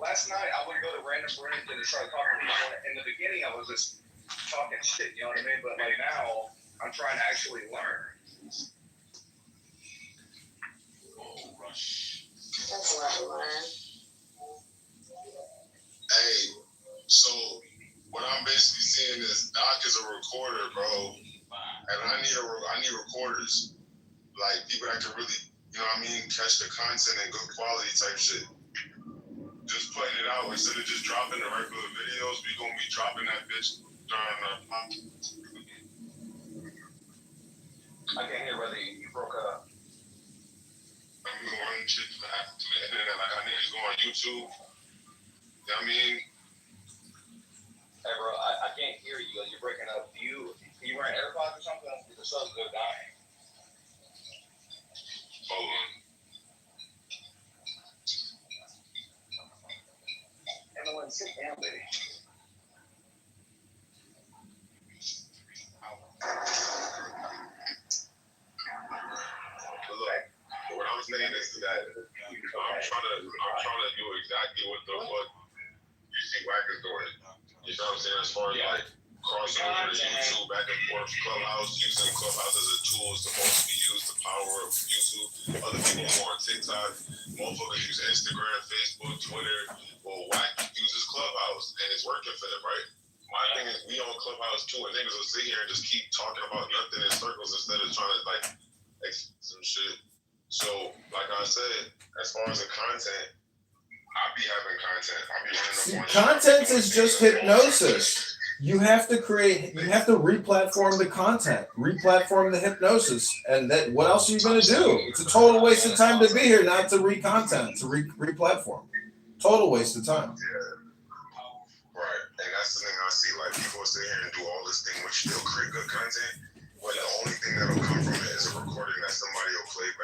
last night I would go to random rooms and start talking to people. In the beginning, I was just talking shit. You know what I mean? But like now, I'm trying to actually learn. Oh, rush. That's what I learned. Hey, so what I'm basically seeing is Doc is a recorder, bro, and I need recorders, like people that can really, you know what I mean, catch the content and good quality type shit. Just putting it out instead of just dropping the regular videos. We gonna be dropping that bitch during the. I can't hear whether you broke up. I'm going to the internet like I need to go on YouTube. You know what I mean? Hey, bro, I can't hear you. You're breaking up. Are you wearing AirPods or something? The sun's go dying. Hold on. Emily, sit down, baby. Look, what I'm saying is that I'm trying to do exactly what the fuck you see Wackers doing. You know what I'm saying? As far as like crossing over to YouTube, back and forth, Clubhouse, using Clubhouse as a tool is supposed to be used to power up YouTube. Other people go on TikTok, motherfuckers use Instagram, Facebook, Twitter. Well, Wack uses Clubhouse and it's working for them, right? My thing is we on Clubhouse too, and niggas will sit here and just keep talking about nothing in circles instead of trying to like some shit. So, like I said, as far as the content, I be having content. I be running up on Content is just hypnosis. You have to re-platform the content, re-platform the hypnosis, and that. What else are you gonna do? It's a total waste of time to be here, not to re-content, to re-platform. Total waste of time. Yeah. Right, and that's the thing I see. Like people sit here and do all this thing, which still create good content. But the only thing that'll come from it is a recording that somebody will play back.